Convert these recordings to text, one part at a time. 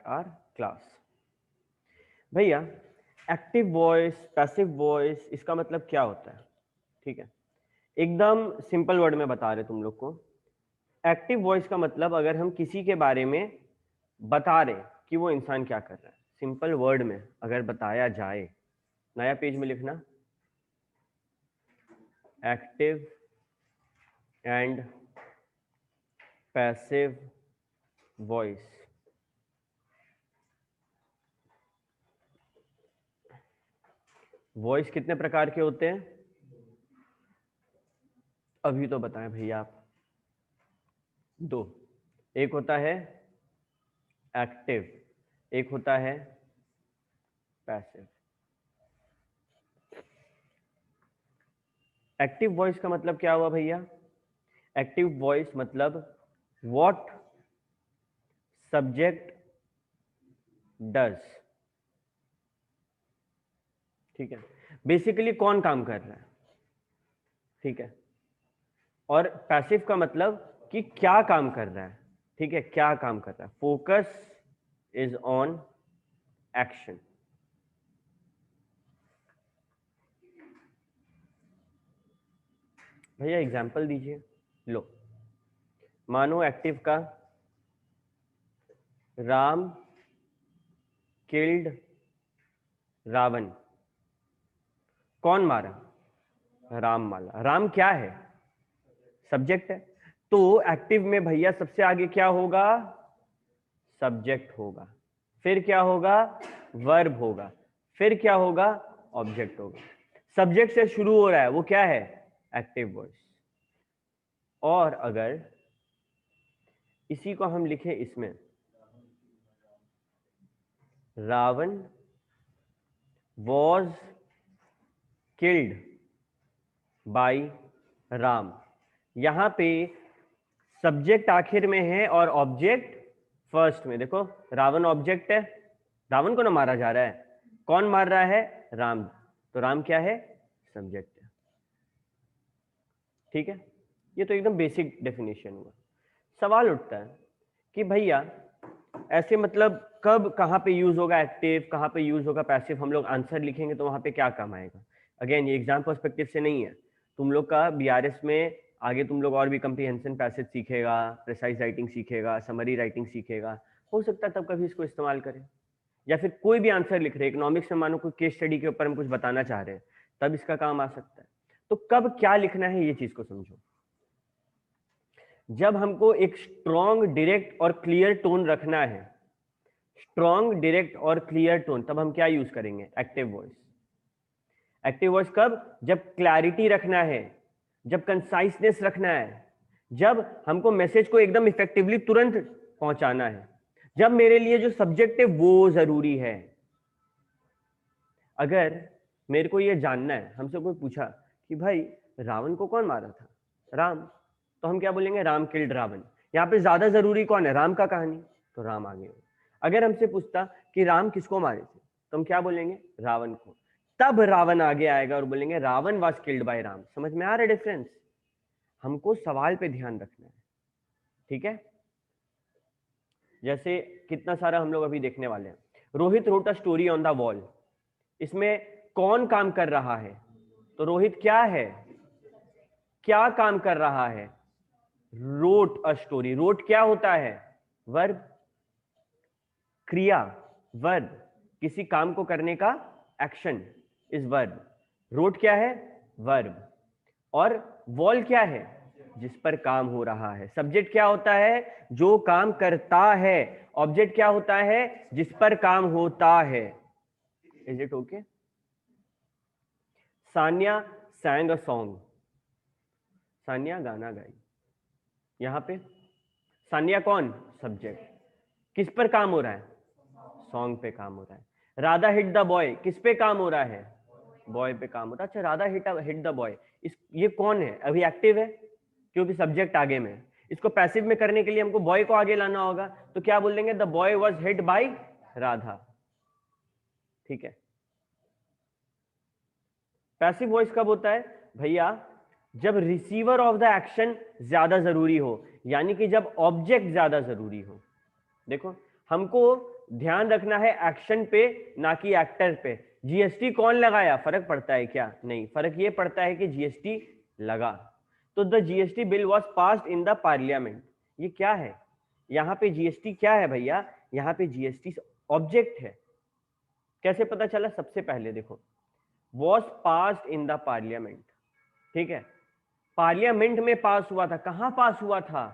Our class. भैया active voice, passive voice, इसका मतलब क्या होता है? ठीक है, एकदम सिंपल वर्ड में बता रहे तुम लोग को। एक्टिव वॉइस का मतलब अगर हम किसी के बारे में बता रहे कि वो इंसान क्या कर रहा है, सिंपल वर्ड में अगर बताया जाए, नया पेज में लिखना active and passive voice. Voice कितने प्रकार के होते हैं? अभी तो बताएं भैया आप। दो, एक होता है एक्टिव, एक होता है पैसिव। एक्टिव वॉइस का मतलब क्या हुआ भैया? एक्टिव वॉइस मतलब व्हाट सब्जेक्ट डज। ठीक है, बेसिकली कौन काम कर रहा है। ठीक है, और पैसिव का मतलब कि क्या काम कर रहा है। ठीक है, क्या काम कर रहा है, फोकस इज ऑन एक्शन। भैया एग्जाम्पल दीजिए। लो, मानो एक्टिव का राम किल्ड रावण। कौन मारा? राम मारा। राम क्या है? सब्जेक्ट है। तो एक्टिव में भैया सबसे आगे क्या होगा? सब्जेक्ट होगा। फिर क्या होगा? वर्ब होगा। फिर क्या होगा? ऑब्जेक्ट होगा। सब्जेक्ट से शुरू हो रहा है, वो क्या है? Active voice. और अगर इसी को हम लिखे इसमें, Ravan was killed by Ram. यहां पे सब्जेक्ट आखिर में है और ऑब्जेक्ट फर्स्ट में। देखो, रावण ऑब्जेक्ट है, रावण को ना मारा जा रहा है। कौन मार रहा है? राम। तो राम क्या है? सब्जेक्ट है। ठीक है, ये तो एकदम बेसिक डेफिनेशन हुआ। सवाल उठता है कि भैया ऐसे मतलब कब कहां पे यूज होगा एक्टिव, कहां पे यूज होगा पैसिव, हम लोग आंसर लिखेंगे तो वहां पे क्या काम आएगा? अगेन ये एग्जाम पर्सपेक्टिव से नहीं है, तुम लोग का बीआरएस में आगे तुम लोग और भी कंप्रीहेंशन पैसेज सीखेगा, प्रिसाइज राइटिंग सीखेगा, समरी राइटिंग सीखेगा, हो सकता है तब कभी इसको इस्तेमाल करें। या फिर कोई भी आंसर लिख रहे हैं, इकोनॉमिक्स में मानो कोई केस स्टडी के ऊपर हम कुछ बताना चाह रहे हैं, तब इसका काम आ सकता है। तो कब क्या लिखना है ये चीज को समझो। जब हमको एक स्ट्रॉन्ग, डायरेक्ट और क्लियर टोन रखना है, स्ट्रॉन्ग, डायरेक्ट और क्लियर टोन, तब हम क्या यूज करेंगे? Active voice. एक्टिव वॉइस कब? जब क्लैरिटी रखना है, जब कंसाइसनेस रखना है, जब हमको मैसेज को एकदम इफेक्टिवली तुरंत पहुंचाना है, जब मेरे लिए जो सब्जेक्ट है वो जरूरी है। अगर मेरे को ये जानना है, हमसे कोई पूछा कि भाई रावण को कौन मारा था? राम। तो हम क्या बोलेंगे? राम किल्ड रावण। यहाँ पे ज्यादा जरूरी कौन है? राम का कहानी, तो राम आगे। अगर हमसे पूछता कि राम किसको मारे थे, तो हम क्या बोलेंगे? रावण को। तब रावण आगे आएगा और बोलेंगे Ravan was killed by Ram. समझ में आ रहा है डिफरेंस? हमको सवाल पे ध्यान रखना है। ठीक है, जैसे कितना सारा हम लोग अभी देखने वाले हैं। Rohit wrote a story on the wall. इसमें कौन काम कर रहा है? तो रोहित क्या है? क्या काम कर रहा है? Wrote a story. रोट क्या होता है? वर्ब, क्रिया, वर्ब, किसी काम को करने का एक्शन इज वर्ब। रोट क्या है? वर्ब। और वॉल क्या है? जिस पर काम हो रहा है। सब्जेक्ट क्या होता है? जो काम करता है। ऑब्जेक्ट क्या होता है? जिस पर काम होता है। Is it okay? Sania सैंग a song. Sania गाना गाई। यहां पे सानिया कौन? सब्जेक्ट। किस पर काम हो रहा है? सॉन्ग पे काम हो रहा है। राधा हिट द बॉय, किस पे काम हो रहा है? बॉय पे काम होता है। अच्छा, राधा हिट द बॉय, इस ये कौन है? अभी एक्टिव है क्योंकि सब्जेक्ट आगे में। इसको पैसिव में करने के लिए हमको बॉय को आगे लाना होगा, तो क्या बोल देंगे? The boy was hit by Radha. ठीक है। पैसिव वॉइस कब होता है भैया? जब रिसीवर ऑफ द एक्शन ज्यादा जरूरी हो, यानी कि जब ऑब्जेक्ट ज्यादा जरूरी हो। देखो, हमको ध्यान रखना है एक्शन पे ना कि एक्टर पे। जीएसटी कौन लगाया, फर्क पड़ता है क्या? नहीं, फर्क ये पड़ता है कि जीएसटी लगा। तो the GST bill was passed in the parliament. ये क्या है? यहाँ पे जीएसटी क्या है भैया? यहाँ पे जीएसटी ऑब्जेक्ट है। कैसे पता चला? सबसे पहले देखो, was passed in the parliament, ठीक है, पार्लियामेंट में पास हुआ था। कहां पास हुआ था?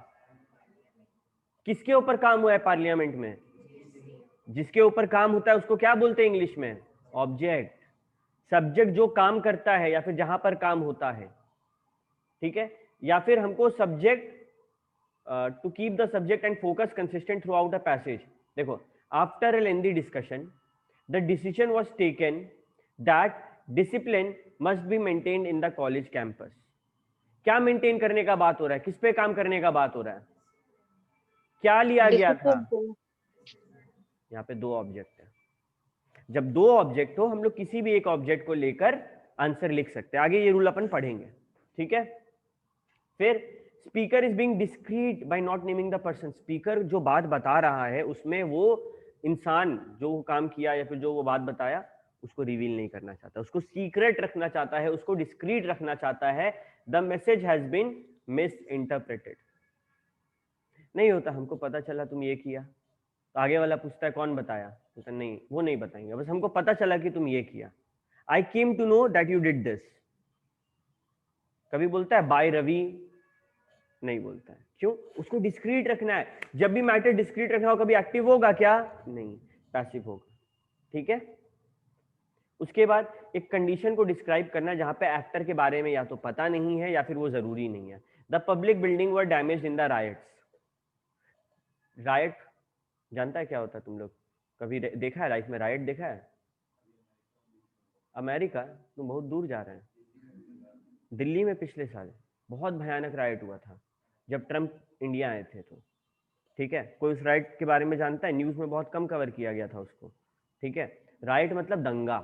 किसके ऊपर काम हुआ है पार्लियामेंट में? जिसके ऊपर काम होता है उसको क्या बोलते हैं इंग्लिश में? ऑब्जेक्ट। सब्जेक्ट जो काम करता है या फिर जहां पर काम होता है, ठीक है। या फिर हमको subject to keep the subject and focus consistent throughout the passage. देखो, after a lengthy discussion the decision was taken that discipline must be maintained in the college campus. क्या मेंटेन करने का बात हो रहा है? किस पे काम करने का बात हो रहा है? क्या लिया गया था? यहाँ पे दो ऑब्जेक्ट है। जब दो ऑब्जेक्ट हो, हम लोग किसी भी एक ऑब्जेक्ट को लेकर आंसर लिख सकते हैं। आगे ये रूल अपन पढ़ेंगे, ठीक है। फिर speaker is being discreet by not naming the person. Speaker जो बात बता रहा है उसमें वो इंसान जो वो काम किया या फिर जो वो बात बताया उसको रिवील नहीं करना चाहता, उसको सीक्रेट रखना चाहता है, उसको डिस्क्रीट रखना चाहता है। The message has been misinterpreted. नहीं होता, हमको पता चला तुम ये किया, तो आगे वाला पूछता है कौन बताया, तो नहीं, वो नहीं बताएंगे, बस हमको पता चला कि तुम ये किया। I came to know that you did this. कभी बोलता है बाय रवि? नहीं बोलता है। क्यों? उसको डिस्क्रीट रखना है। जब भी मैटर डिस्क्रीट रखना हो, कभी एक्टिव होगा क्या? नहीं, पैसिव होगा, ठीक है। उसके बाद एक कंडीशन को डिस्क्राइब करना जहां पे एक्टर के बारे में या तो पता नहीं है या फिर वो जरूरी नहीं है। The public building were damaged in the riots. Riot जानता है क्या होता है? तुम लोग कभी देखा है लाइफ में रायट? देखा है? अमेरिका? तुम बहुत दूर जा रहे हैं। दिल्ली में पिछले साल बहुत भयानक राइट हुआ था जब ट्रम्प इंडिया आए थे, तो ठीक है। कोई उस राइट के बारे में जानता है? न्यूज में बहुत कम कवर किया गया था उसको, ठीक है। राइट मतलब दंगा,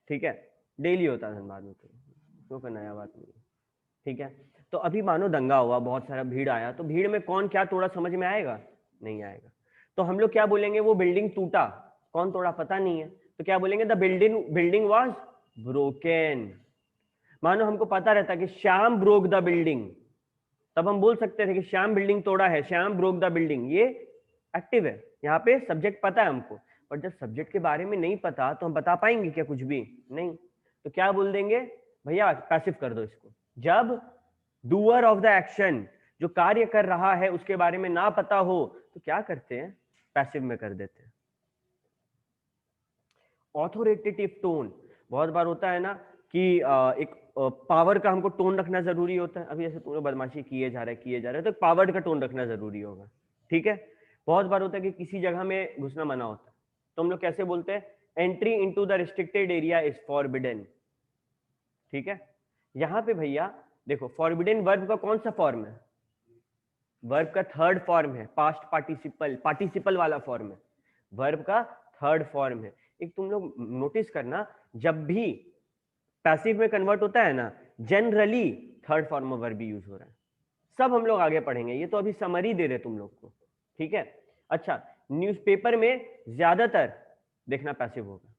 ठीक है। डेली होता है धनबाद में, तो क्यों कोई नया बात नहीं है, ठीक है। तो अभी मानो दंगा हुआ, बहुत सारा भीड़ आया, तो भीड़ में कौन क्या तोड़ा समझ में आएगा? नहीं आएगा। तो हम लोग क्या बोलेंगे? वो बिल्डिंग टूटा, कौन तोड़ा पता नहीं है, तो क्या बोलेंगे? The building was broken. मानो हमको पता रहता कि श्याम ब्रोक द बिल्डिंग, तब हम बोल सकते थे कि श्याम बिल्डिंग तोड़ा है, श्याम ब्रोक द बिल्डिंग। ये एक्टिव है, यहाँ पे सब्जेक्ट पता है हमको। पर जब सब्जेक्ट के बारे में नहीं पता तो हम बता पाएंगे क्या कुछ भी? नहीं। तो क्या बोल देंगे भैया? पैसिव कर दो इसको। जब डूअर ऑफ द एक्शन, जो कार्य कर रहा है, उसके बारे में ना पता हो तो क्या करते हैं? पैसिव में कर देते हैं। ऑथोरिटेटिव टोन, बहुत बार होता है ना कि एक पावर का हमको टोन रखना जरूरी होता है। अभी जैसे तुम लोग बदमाशी किए जा रहे हैं तो पावर का टोन रखना जरूरी होगा, ठीक है। बहुत बार होता है कि किसी जगह में घुसना मना होता है, तो हम लोग कैसे बोलते हैं? Entry into the restricted area is forbidden, ठीक है। यहां पे भैया देखो, फॉरबिडन वर्ब का कौन सा फॉर्म है? वर्ब का थर्ड फॉर्म है, पास्ट पार्टिसिपल, पार्टिसिपल वाला फॉर्म है, वर्ब का थर्ड फॉर्म है। एक तुम लोग नोटिस करना, जब भी पैसिव में कन्वर्ट होता है ना, generally third form of verb use हो रहा है। सब हम लोग आगे पढ़ेंगे, ये तो अभी समरी दे रहे तुम लोग को, ठीक है। अच्छा, न्यूज़पेपर में ज्यादातर देखना पैसिव होगा।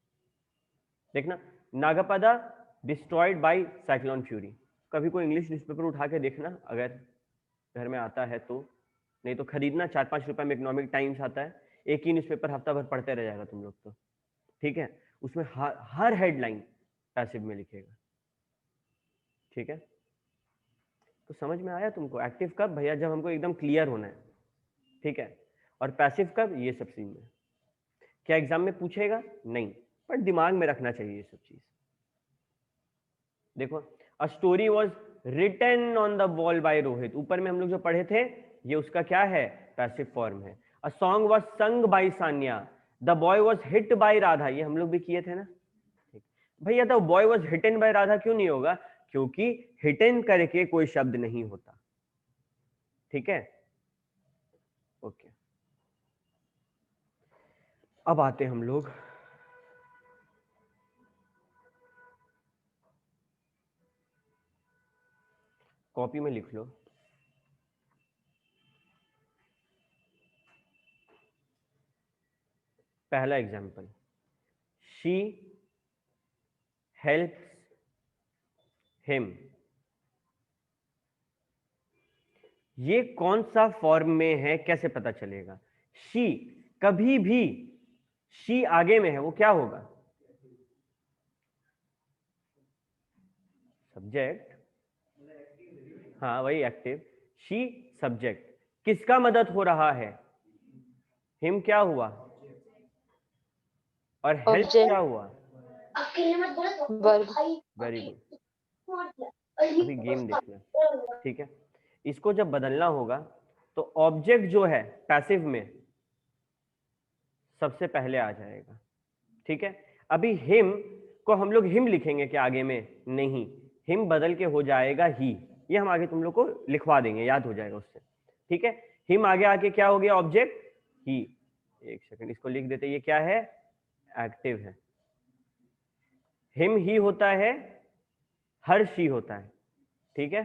देखना, नागपदा डिस्ट्रॉयड बाय साइक्लोन फ्यूरी। कभी कोई इंग्लिश न्यूज़पेपर उठा के देखना अगर घर में आता है तो, नहीं तो खरीदना, 4-5 रुपए में इकोनॉमिक टाइम्स आता है, एक ही न्यूज़पेपर हफ्ता भर पढ़ते रह जाएगा तुम लोग तो, ठीक है। उसमें हर हेडलाइन पैसिव में लिखेगा, ठीक है। तो समझ में आया तुमको? एक्टिव कब भैया? जब हमको एकदम क्लियर होना है, ठीक है। और पैसिव कब? ये सब सीन में। क्या एग्जाम में पूछेगा? नहीं, पर दिमाग में रखना चाहिए ये सब चीज। देखो, a story was written on the wall by Rohit, ऊपर में हम लोग जो पढ़े थे ये उसका क्या है? पैसिव फॉर्म है। A song was sung by Sania, the boy was hit by Radha, ये हम लोग भी किए थे ना। भैया the boy was hitten by Radha क्यों नहीं होगा? क्योंकि हिटन करके कोई शब्द नहीं होता, ठीक है। ओके, अब आते हम लोग कॉपी में लिख लो। पहला एग्जाम्पल, शी हेल्प्स हिम। ये कौन सा फॉर्म में है, कैसे पता चलेगा? शी, कभी भी शी आगे में है वो क्या होगा? सब्जेक्ट। हाँ वही एक्टिव। शी सब्जेक्ट, किसका मदद हो रहा है? हिम क्या हुआ? और हेल्प क्या हुआ? Very good. अभी गेम देखना, ठीक है। इसको जब बदलना होगा तो ऑब्जेक्ट जो है पैसिव में सबसे पहले आ जाएगा, ठीक है। अभी हिम को हम लोग हिम लिखेंगे क्या आगे में? नहीं, हिम बदल के हो जाएगा ही। ये हम आगे तुम लोग को लिखवा देंगे, याद हो जाएगा उससे, ठीक है। हिम आगे आके क्या हो गया? ऑब्जेक्ट ही। एक सेकंड, इसको लिख देते, ये क्या है? एक्टिव है। हिम ही होता है, हर शी होता है, ठीक है।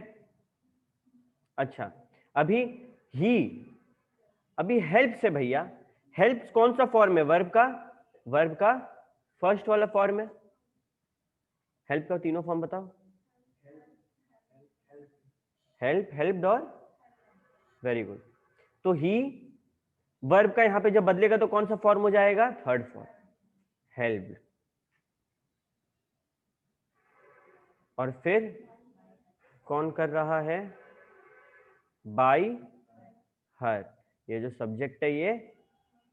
अच्छा, अभी ही, अभी हेल्प से भैया, हेल्प कौन सा फॉर्म है? वर्ब का, वर्ब का फर्स्ट वाला फॉर्म है। हेल्प का तीनों फॉर्म बताओ। हेल्प, हेल्प्ड और वेरी गुड। तो ही वर्ब का यहां पे जब बदलेगा तो कौन सा फॉर्म हो जाएगा? Third form, helped. और फिर कौन कर रहा है? बाय हर। ये जो सब्जेक्ट है ये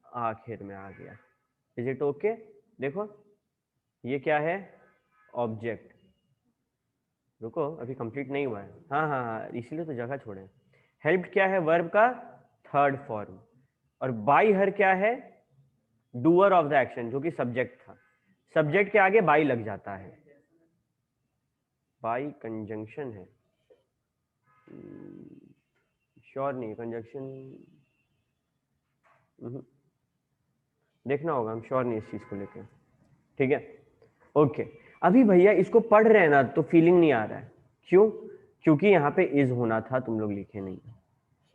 आखिर में आ गया। Is it okay? देखो ये क्या है? ऑब्जेक्ट। रुको अभी कंप्लीट नहीं हुआ है। हाँ हाँ हाँ, इसीलिए तो जगह छोड़े। हेल्प क्या है? वर्ब का थर्ड फॉर्म। और बाय हर क्या है? डूअर ऑफ द एक्शन, जो कि सब्जेक्ट था। सब्जेक्ट के आगे बाई लग जाता है, बाई कंजंक्शन है। श्योर नहीं, कंजंक्शन देखना होगा, हम श्योर नहीं इस चीज को लेकर, ठीक है। ओके, अभी भैया इसको पढ़ रहे हैं ना तो फीलिंग नहीं आ रहा है, क्यों? क्योंकि यहाँ पे इज होना था, तुम लोग लिखे नहीं।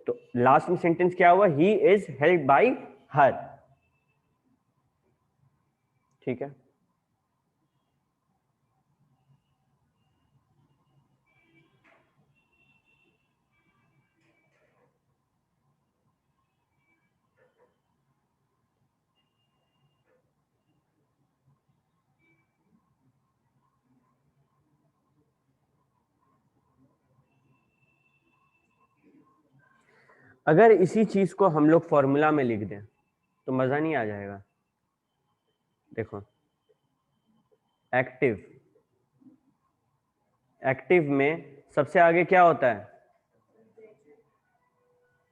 तो लास्ट में सेंटेंस क्या हुआ? ही इज हेल्प बाय हर, ठीक है। अगर इसी चीज को हम लोग फॉर्मूला में लिख दें तो मजा नहीं आ जाएगा। देखो एक्टिव, एक्टिव में सबसे आगे क्या होता है?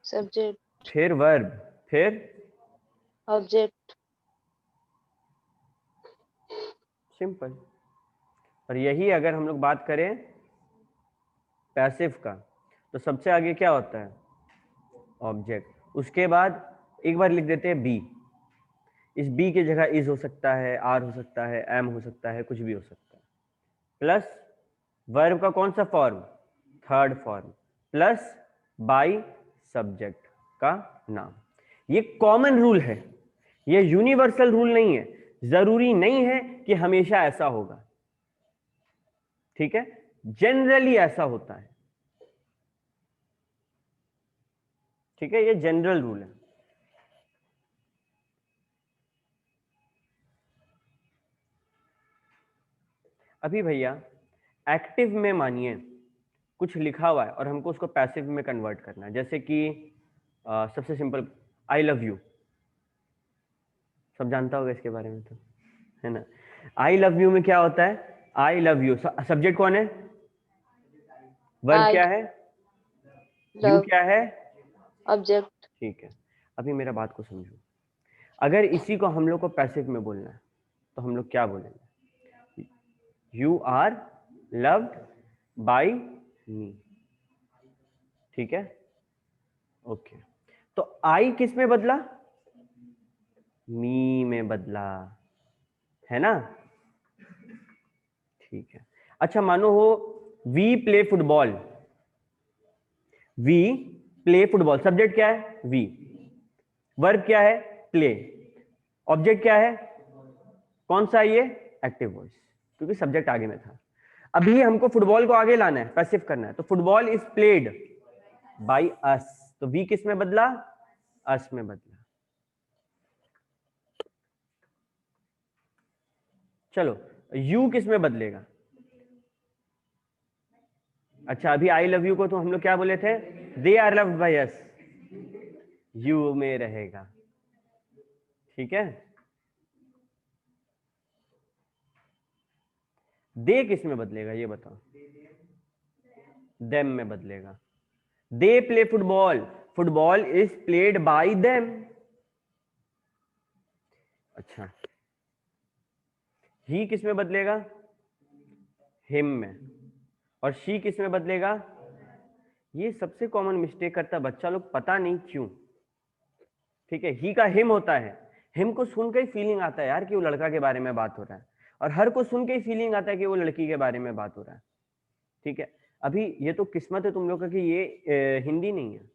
सब्जेक्ट, फिर वर्ब, फिर ऑब्जेक्ट। सिंपल। और यही अगर हम लोग बात करें पैसिव का तो सबसे आगे क्या होता है? ऑब्जेक्ट। उसके बाद एक बार लिख देते हैं बी। इस बी की जगह इज हो सकता है, आर हो सकता है, एम हो सकता है, कुछ भी हो सकता है। प्लस वर्ब का कौन सा form? Third form. Plus by subject का नाम। ये कॉमन रूल है, ये यूनिवर्सल रूल नहीं है। जरूरी नहीं है कि हमेशा ऐसा होगा, ठीक है। जनरली ऐसा होता है, ठीक है। ये जनरल रूल है। अभी भैया एक्टिव में मानिए कुछ लिखा हुआ है और हमको उसको पैसिव में कन्वर्ट करना है, जैसे कि सबसे सिंपल आई लव यू, सब जानता होगा इसके बारे में तो, है ना। आई लव यू में क्या होता है? आई लव यू, सब्जेक्ट कौन है? वर्ब क्या है? यू लव, क्या है? ऑब्जेक्ट। ठीक है। अभी मेरा बात को समझो, अगर इसी को हम लोग को पैसिव में बोलना है तो हम लोग क्या बोलेंगे? You are loved bye me, ठीक है। ओके, तो आई किस में बदला? मी में बदला, है ना। ठीक है। अच्छा मानो हो we play football, we play football, subject क्या है? वी, वर्ब क्या है? प्ले। ऑब्जेक्ट क्या है, कौन सा ये, एक्टिव वॉइस, क्योंकि सब्जेक्ट आगे में था। अभी हमको फुटबॉल को आगे लाना है, पैसिव करना है, तो football is played by us, तो वी किस में बदला, अस में बदला। चलो यू किस में बदलेगा, अच्छा अभी आई लव यू को तो हम लोग क्या बोले थे, they are loved by us, you में रहेगा, ठीक है। दे किस में बदलेगा ये बताओ, देम में बदलेगा, they play football, football is played by them. अच्छा ही किस में बदलेगा, हिम में, और शी किस में बदलेगा, ये सबसे कॉमन मिस्टेक करता है बच्चा लोग, पता नहीं क्यों, ठीक है। ही का हिम होता है, हिम को सुन के ही फीलिंग आता है यार कि वो लड़का के बारे में बात हो रहा है, और हर को सुन के ही फीलिंग आता है कि वो लड़की के बारे में बात हो रहा है, ठीक है। अभी ये तो किस्मत है तुम लोग का कि ये हिंदी नहीं है।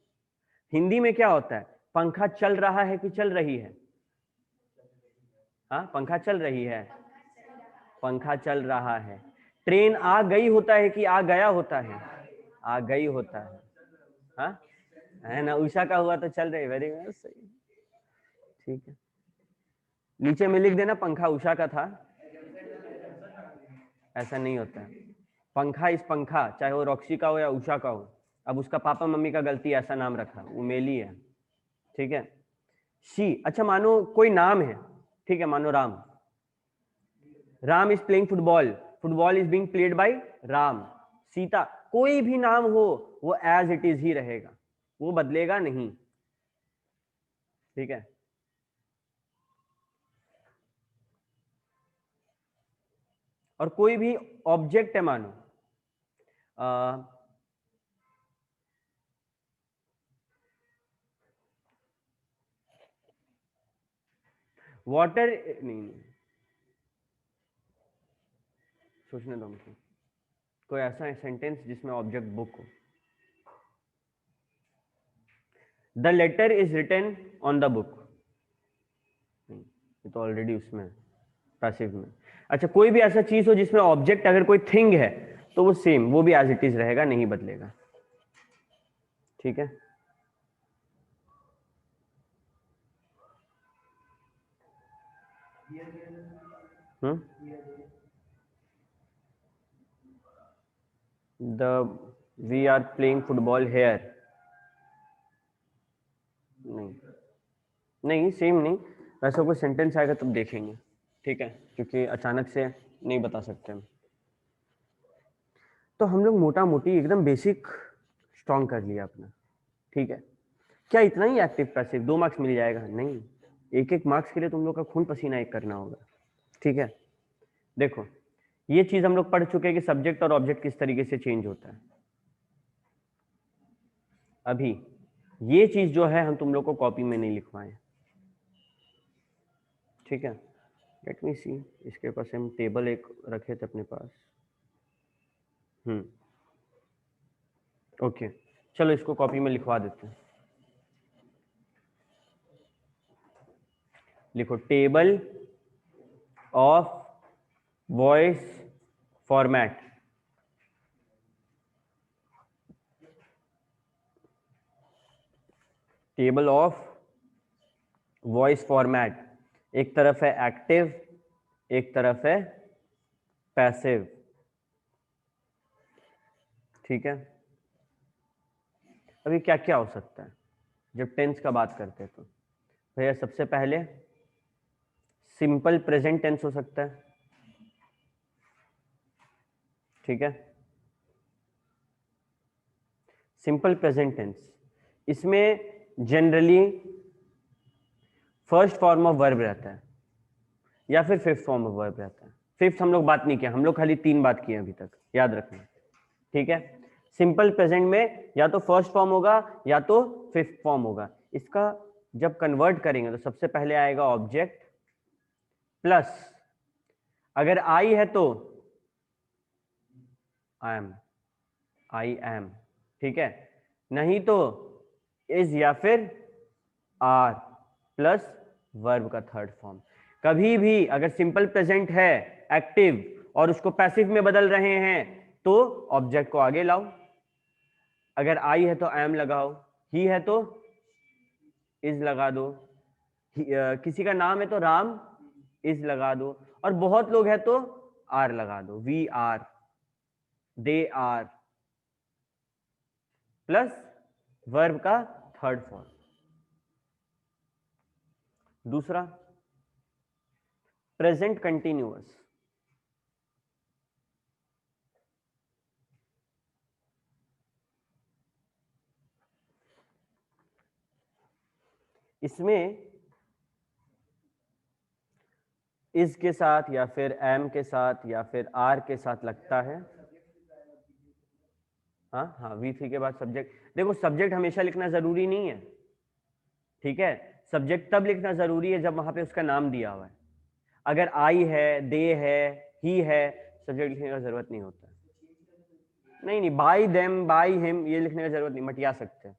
हिंदी में क्या होता है, पंखा चल रहा है कि चल रही है, हाँ पंखा चल रही है, पंखा चल रहा है। ट्रेन आ गई होता है कि आ गया होता है, आ गई होता है, हाँ है ना, उषा का हुआ तो चल रही, वेरी गुड, सही, ठीक है। नीचे में लिख देना पंखा उषा का था, ऐसा नहीं होता है। पंखा इस पंखा, चाहे वो रॉक्सी का हो या उषा का हो, अब उसका पापा मम्मी का गलती ऐसा नाम रखा, वो मेली है, ठीक है। शी, अच्छा मानो कोई नाम है, ठीक है, मानो Ram, Ram is playing football, football is being played by Ram. Sita, कोई भी नाम हो वो एज इट इज ही रहेगा, वो बदलेगा नहीं, ठीक है। और कोई भी ऑब्जेक्ट है मानो, वाटर, नहीं सोचने दो मुझे, कोई ऐसा सेंटेंस जिसमें ऑब्जेक्ट बुक हो, the letter is written on the book, ये तो ऑलरेडी उसमें पैसिव में। अच्छा कोई भी ऐसा चीज हो जिसमें ऑब्जेक्ट अगर कोई थिंग है तो वो सेम, वो भी एज इट इज रहेगा, नहीं बदलेगा, ठीक है। The we are playing football here, नहीं नहीं सेम नहीं, वैसा कोई सेंटेंस आएगा तब देखेंगे, ठीक है, क्योंकि अचानक से नहीं बता सकते हम। तो हम लोग मोटा मोटी एकदम बेसिक स्ट्रॉन्ग कर लिया अपना, ठीक है। क्या इतना ही एक्टिव पैसिव 2 मार्क्स मिल जाएगा, नहीं, एक एक मार्क्स के लिए तुम लोग का खून पसीना एक करना होगा, ठीक है। देखो ये चीज हम लोग पढ़ चुके हैं कि सब्जेक्ट और ऑब्जेक्ट किस तरीके से चेंज होता है। अभी ये चीज जो है हम तुम लोग को कॉपी में नहीं लिखवाए, ठीक है। लेट मी सी, इसके पास हम टेबल एक रखे थे अपने पास, ओके, चलो इसको कॉपी में लिखवा देते हैं। लिखो table of voice format, table of voice format, एक तरफ है एक्टिव, एक तरफ है पैसिव, ठीक है। अभी क्या क्या हो सकता है जब टेंस का बात करते हैं, तो भैया सबसे पहले सिंपल प्रेजेंट टेंस हो सकता है, ठीक है। सिंपल प्रेजेंट टेंस, इसमें generally first form of verb रहता है या फिर फिफ्थ फॉर्म ऑफ वर्ब रहता है। फिफ्थ हम लोग बात नहीं किया, हम लोग खाली 3 बात किए अभी तक, याद रखना, ठीक है। सिंपल प्रेजेंट में या तो फर्स्ट फॉर्म होगा या तो फिफ्थ फॉर्म होगा। इसका जब कन्वर्ट करेंगे तो सबसे पहले आएगा ऑब्जेक्ट प्लस, अगर आई है तो आई एम, ठीक है, नहीं तो इज या फिर आर प्लस वर्ब का थर्ड फॉर्म। कभी भी अगर सिंपल प्रेजेंट है एक्टिव और उसको पैसिव में बदल रहे हैं तो ऑब्जेक्ट को आगे लाओ। अगर आई है तो एम लगाओ, ही है तो इज लगा दो, किसी का नाम है तो राम इज लगा दो, और बहुत लोग हैं तो आर लगा दो, we are, they are, plus verb का थर्ड फॉर्म। दूसरा प्रेजेंट कंटिन्यूअस। इसमें इज के साथ या फिर एम के साथ या फिर आर के साथ लगता है। हाँ हाँ, वी थ्री के बाद सब्जेक्ट। देखो सब्जेक्ट हमेशा लिखना जरूरी नहीं है, ठीक है। सब्जेक्ट तब लिखना जरूरी है जब वहां पे उसका नाम दिया हुआ है। अगर आई है, दे है, ही है, सब्जेक्ट लिखने का जरूरत नहीं होता। नहीं नहीं, बाई देम, बाई हिम, ये लिखने का जरूरत नहीं, मटिया सकते हैं।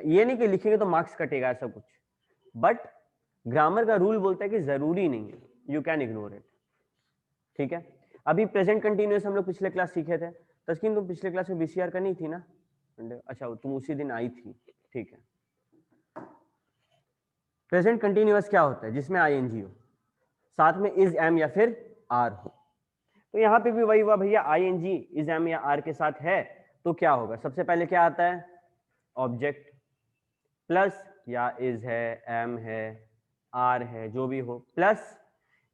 ये नहीं कि लिखेंगे तो मार्क्स कटेगा ऐसा कुछ, बट ग्रामर का रूल बोलता है कि जरूरी नहीं है, यू कैन इग्नोर इट, ठीक है। अभी प्रेजेंट कंटिन्यूअस हम लोग पिछले क्लास सीखे थे। तस्कीन तुम पिछले क्लास में बीसीआर करनी थी ना? अच्छा, तुम उसी दिन आई थी, ठीक है। प्रेजेंट कंटिन्यूअस क्या होता है? जिसमें आईएनजी हो, साथ में इज, एम या फिर आर हो। तो यहाँ पे भी वही हुआ भैया, आईएनजी इज, एम या आर के साथ है तो क्या होगा? सबसे पहले क्या आता है? ऑब्जेक्ट, प्लस या इज है, एम है, आर है, जो भी हो, प्लस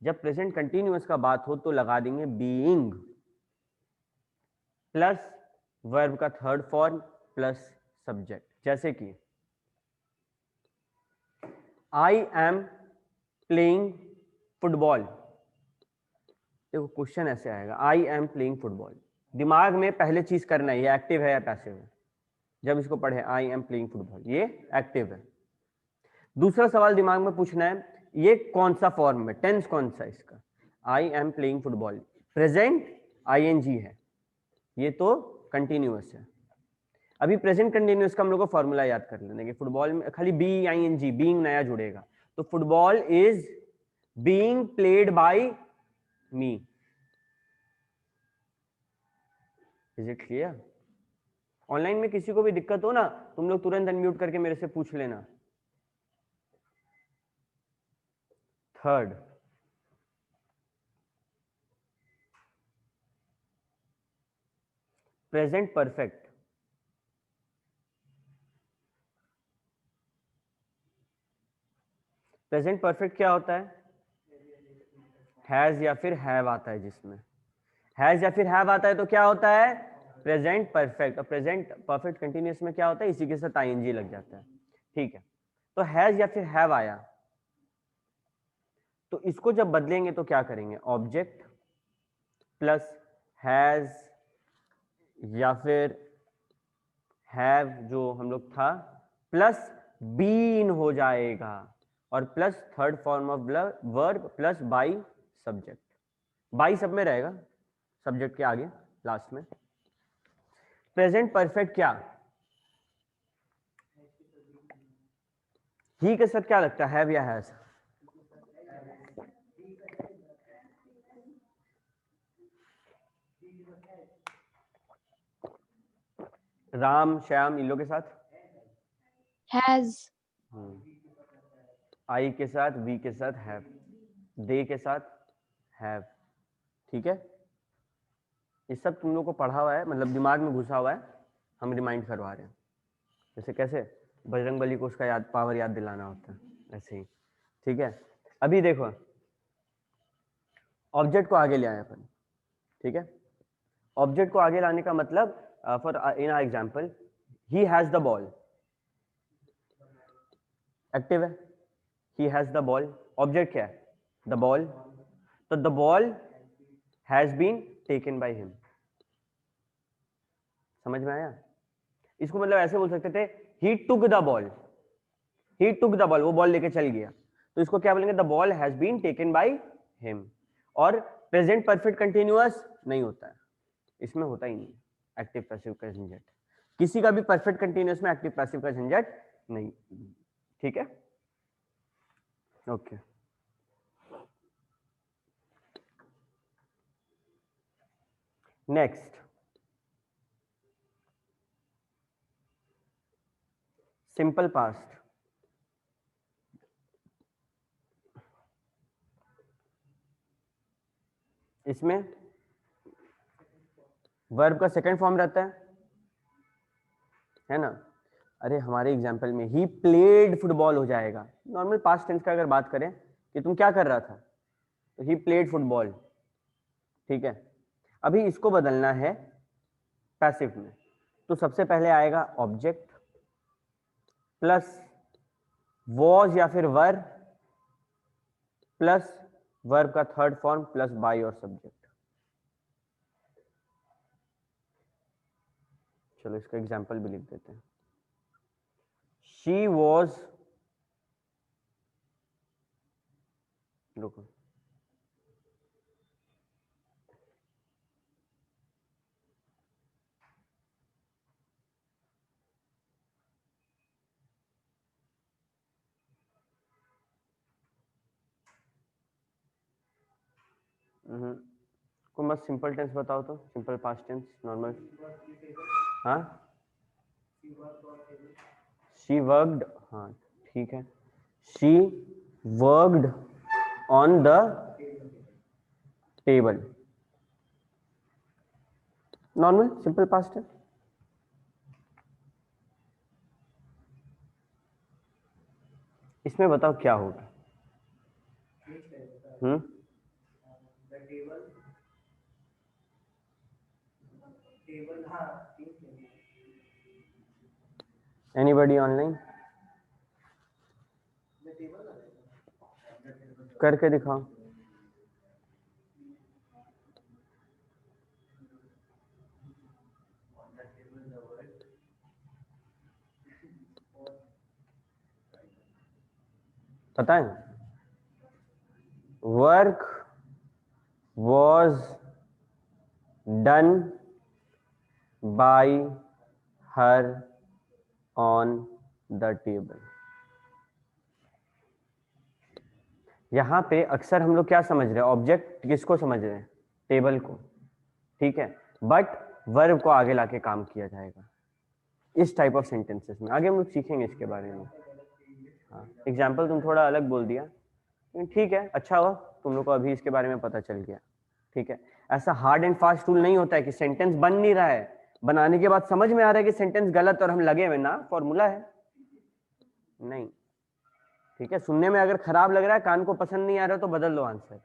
जब प्रेजेंट कंटिन्यूअस का बात हो तो लगा देंगे बीइंग, प्लस वर्ब का थर्ड फॉर्म, प्लस सब्जेक्ट। जैसे कि आई एम प्लेइंग फुटबॉल। देखो क्वेश्चन ऐसे आएगा, आई एम प्लेइंग फुटबॉल। दिमाग में पहले चीज करना है ये एक्टिव है या पैसिव है। जब इसको पढ़े आई एम प्लेइंग फुटबॉल, ये एक्टिव है। दूसरा सवाल दिमाग में पूछना है, ये कौन सा फॉर्म में, टेंस कौन सा इसका? I am playing football, present I N G है, ये तो कंटिन्यूअस है। अभी प्रेजेंट कंटिन्यूअस का हम लोग को फॉर्मूला याद कर लेने के, फुटबॉल में खाली बी आईएनजी, बीइंग नया जुड़ेगा, तो football is being played by me. Is it clear? Online में किसी को भी दिक्कत हो ना, तुम लोग तुरंत अनम्यूट करके मेरे से पूछ लेना। Third, present perfect. Present perfect क्या होता है? हैज या फिर हैव आता है। जिसमें हैज या फिर हैव आता है तो क्या होता है? Present perfect. और प्रेजेंट परफेक्ट कंटिन्यूअस में क्या होता है? इसी के साथ आईएनजी लग जाता है, ठीक है। तो हैज या फिर हैव आया तो इसको जब बदलेंगे तो क्या करेंगे? ऑब्जेक्ट प्लस हैज या फिर हैव जो हम लोग था, प्लस बीन हो जाएगा, और plus third form of verb, plus by subject. By सब में रहेगा, सब्जेक्ट के आगे लास्ट में। प्रेजेंट परफेक्ट क्या? ही के साथ क्या लगता है? हैव या हैज? राम, श्याम, इन लोग के साथ has, आई के साथ, वी के साथ हैव, दे के साथ हैव, ठीक है। ये सब तुम लोग को पढ़ा हुआ है, मतलब दिमाग में घुसा हुआ है, हम रिमाइंड करवा रहे हैं। जैसे कैसे बजरंगबली को उसका पावर याद दिलाना होता है, ऐसे ही, ठीक है। अभी देखो ऑब्जेक्ट को आगे ले आए अपन, ठीक है। ऑब्जेक्ट को आगे लाने का मतलब, for in our example, he has the ball, active है, he has the ball, object क्या है? The ball. तो the ball has been taken by him. समझ में आया? इसको मतलब ऐसे बोल सकते थे, he took the ball, he took the ball, वो बॉल लेके चल गया, तो इसको क्या बोलेंगे? The ball has been taken by him. और प्रेजेंट परफेक्ट कंटिन्यूअस नहीं होता है, इसमें होता ही नहीं एक्टिव पैसिव का झंझट। किसी का भी परफेक्ट कंटिन्यूअस में एक्टिव पैसिव का झंझट नहीं, ठीक है। Okay next simple past. इसमें वर्ब का सेकंड फॉर्म रहता है ना। अरे हमारे एग्जाम्पल में ही प्लेड फुटबॉल हो जाएगा। नॉर्मल पास्ट टेंस का अगर बात करें कि तुम क्या कर रहा था, तो ही प्लेड फुटबॉल। ठीक है, अभी इसको बदलना है पैसिव में, तो सबसे पहले आएगा ऑब्जेक्ट प्लस वॉज या फिर वर प्लस वर्ब का थर्ड फॉर्म प्लस बाय और सब्जेक्ट। चलो इसका एग्जाम्पल भी लिख देते हैं। शी वॉज, रुको, को मत सिंपल टेंस बताओ तो, सिंपल पास्ट टेंस नॉर्मल। हाँ शी वर्कड, हाँ ठीक है, she worked on the table, normal simple past है। इसमें बताओ क्या होगा। एनीबॉडी ऑनलाइन करके दिखाओ। पता है, work was done by her on the table. यहां पे अक्सर हम लोग क्या समझ रहे हैं, ऑब्जेक्ट किसको समझ रहे हैं, टेबल को, ठीक है, बट वर्ब को आगे लाके काम किया जाएगा इस टाइप ऑफ सेंटेंसेस में। आगे हम लोग सीखेंगे इसके बारे में। हाँ एग्जाम्पल तुम थोड़ा अलग बोल दिया, लेकिन ठीक है, अच्छा हुआ तुम लोग को अभी इसके बारे में पता चल गया। ठीक है, ऐसा हार्ड एंड फास्ट रूल नहीं होता है कि सेंटेंस बन नहीं रहा है, बनाने के बाद समझ में आ रहा है कि सेंटेंस गलत और हम लगे हुए ना फॉर्मूला है, नहीं। ठीक है, सुनने में अगर खराब लग रहा है, कान को पसंद नहीं आ रहा तो बदल दो आंसर।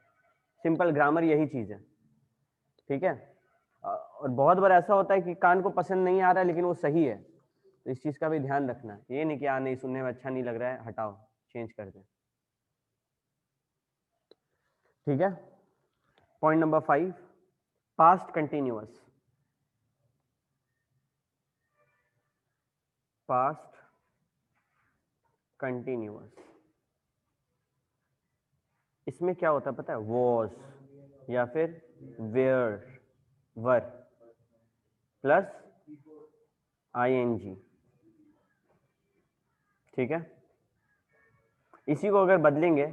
सिंपल ग्रामर यही चीज है। ठीक है, और बहुत बार ऐसा होता है कि कान को पसंद नहीं आ रहा है लेकिन वो सही है, तो इस चीज का भी ध्यान रखना। ये नहीं कि नहीं सुनने में अच्छा नहीं लग रहा है, हटाओ, चेंज कर दे। ठीक है, point number 5, past continuous. Past continuous, इसमें क्या होता है पता है, वॉज या फिर वेयर, वर प्लस आईएनजी। ठीक है, इसी को अगर बदलेंगे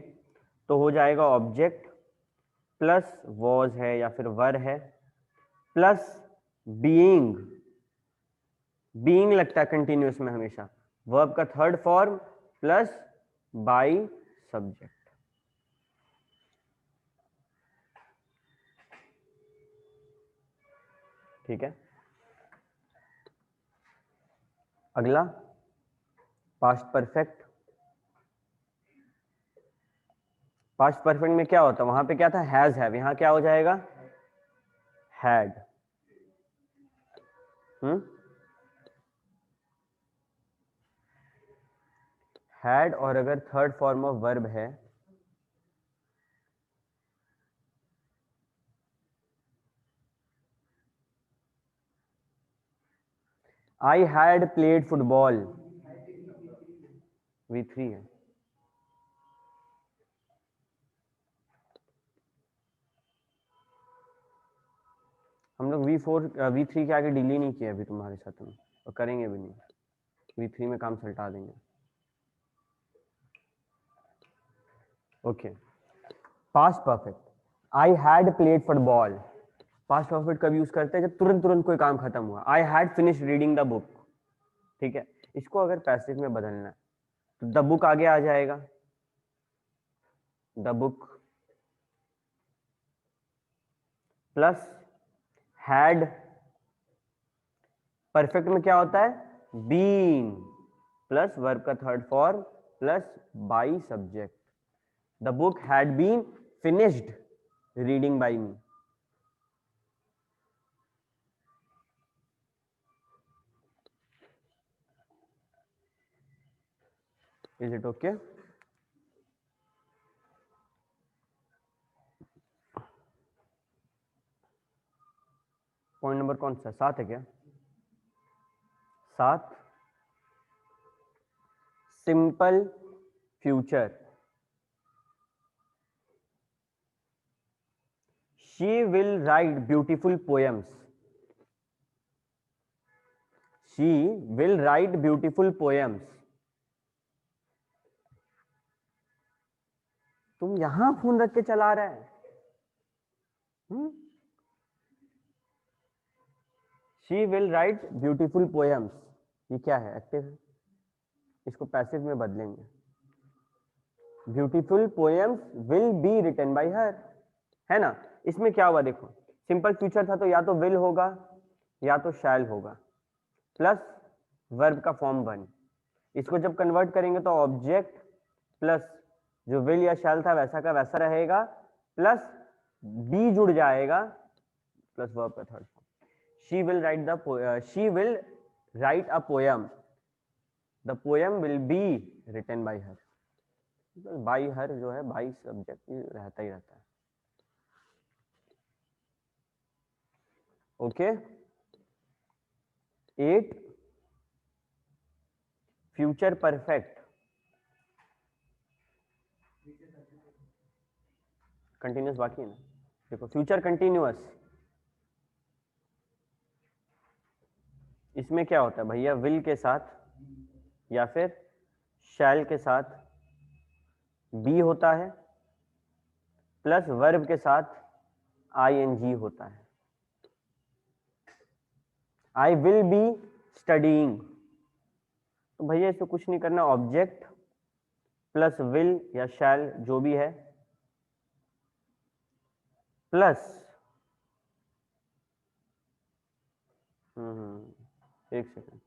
तो हो जाएगा ऑब्जेक्ट प्लस वॉज है या फिर वर है प्लस बीइंग। बीइंग लगता है कंटिन्यूअस में हमेशा, वर्ब का third form plus by subject. ठीक है, अगला पास्ट परफेक्ट। पास्ट परफेक्ट में क्या होता है, वहां पे क्या था, हैज हैव, यहां क्या हो जाएगा, हैड। हैड, और अगर थर्ड फॉर्म ऑफ वर्ब है, I had played football, V3 है। हम लोग V3 के आगे डील ही नहीं किया अभी तुम्हारे साथ में, और करेंगे भी नहीं। V3 में काम सल्टा देंगे। Okay, past perfect, I had played football. Past perfect कब यूज करते हैं? जब तुरंत तुरंत कोई काम खत्म हुआ। I had finish reading the book. ठीक है, इसको अगर पैसिव में बदलना है तो द बुक आगे आ जाएगा, the book plus had. Perfect में क्या होता है? बीन प्लस वर्ब का third form plus by subject. The book had been finished reading by me. Is it okay? Point number कौन सा? 7 है क्या? 7, simple future. She will write beautiful poems. She will write beautiful poems. तुम यहां phone रख के चला रहा है? She will write beautiful poems. ये क्या है? एक्टिव है, इसको पैसिव में बदलेंगे। Beautiful poems will be written by her, है ना? इसमें क्या हुआ देखो, सिंपल फ्यूचर था तो या तो विल होगा या तो शैल होगा, प्लस वर्ब का फॉर्म 1। इसको जब कन्वर्ट करेंगे तो ऑब्जेक्ट प्लस जो विल या शैल था वैसा का वैसा रहेगा, प्लस बी जुड़ जाएगा, प्लस वर्ब का third form. She will write a poem, the poem will be written by her. By her जो है बाई सब्जेक्ट रहता ही रहता है। Okay, 8, future perfect. कंटिन्यूअस बाकी है ना? देखो, फ्यूचर कंटिन्यूअस, इसमें क्या होता है भैया? विल के साथ या फिर शैल के साथ बी होता है, प्लस वर्ब के साथ आईएनजी होता है। आई विल बी स्टडीइंग, तो भैया इसको कुछ नहीं करना, ऑब्जेक्ट प्लस विल या शैल जो भी है, प्लस एक second,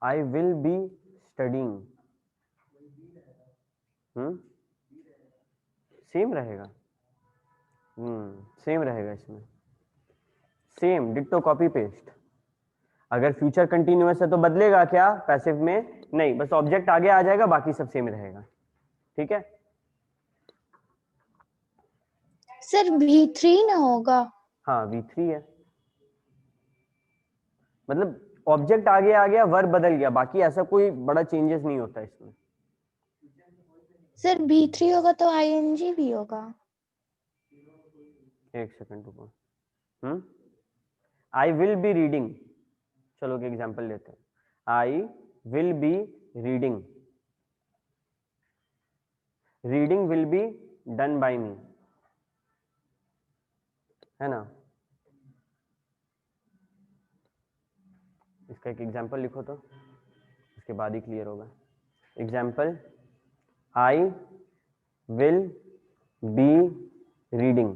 I will B studying. Same रहेगा, सेम रहेगा इसमें, सेम डिट्टो कॉपी पेस्ट। अगर फ्यूचर कंटिन्यूअस है तो बदलेगा क्या पैसिव में? नहीं, बस ऑब्जेक्ट आगे आ जाएगा, बाकी सब सेम रहेगा। ठीक है सर V3 ना होगा? हाँ, V3 है, मतलब ऑब्जेक्ट आगे आ गया, वर्ब बदल गया, बाकी ऐसा कोई बड़ा चेंजेस नहीं होता इसमें। सर V3 होगा तो ING भी होगा। एक सेकंड रुको। आई विल बी रीडिंग, चलो एक एग्जांपल लेते हैं। I will be reading, reading will be done by me, है ना? इसका एक एग्जांपल लिखो तो उसके बाद ही क्लियर होगा। Example, I will be reading.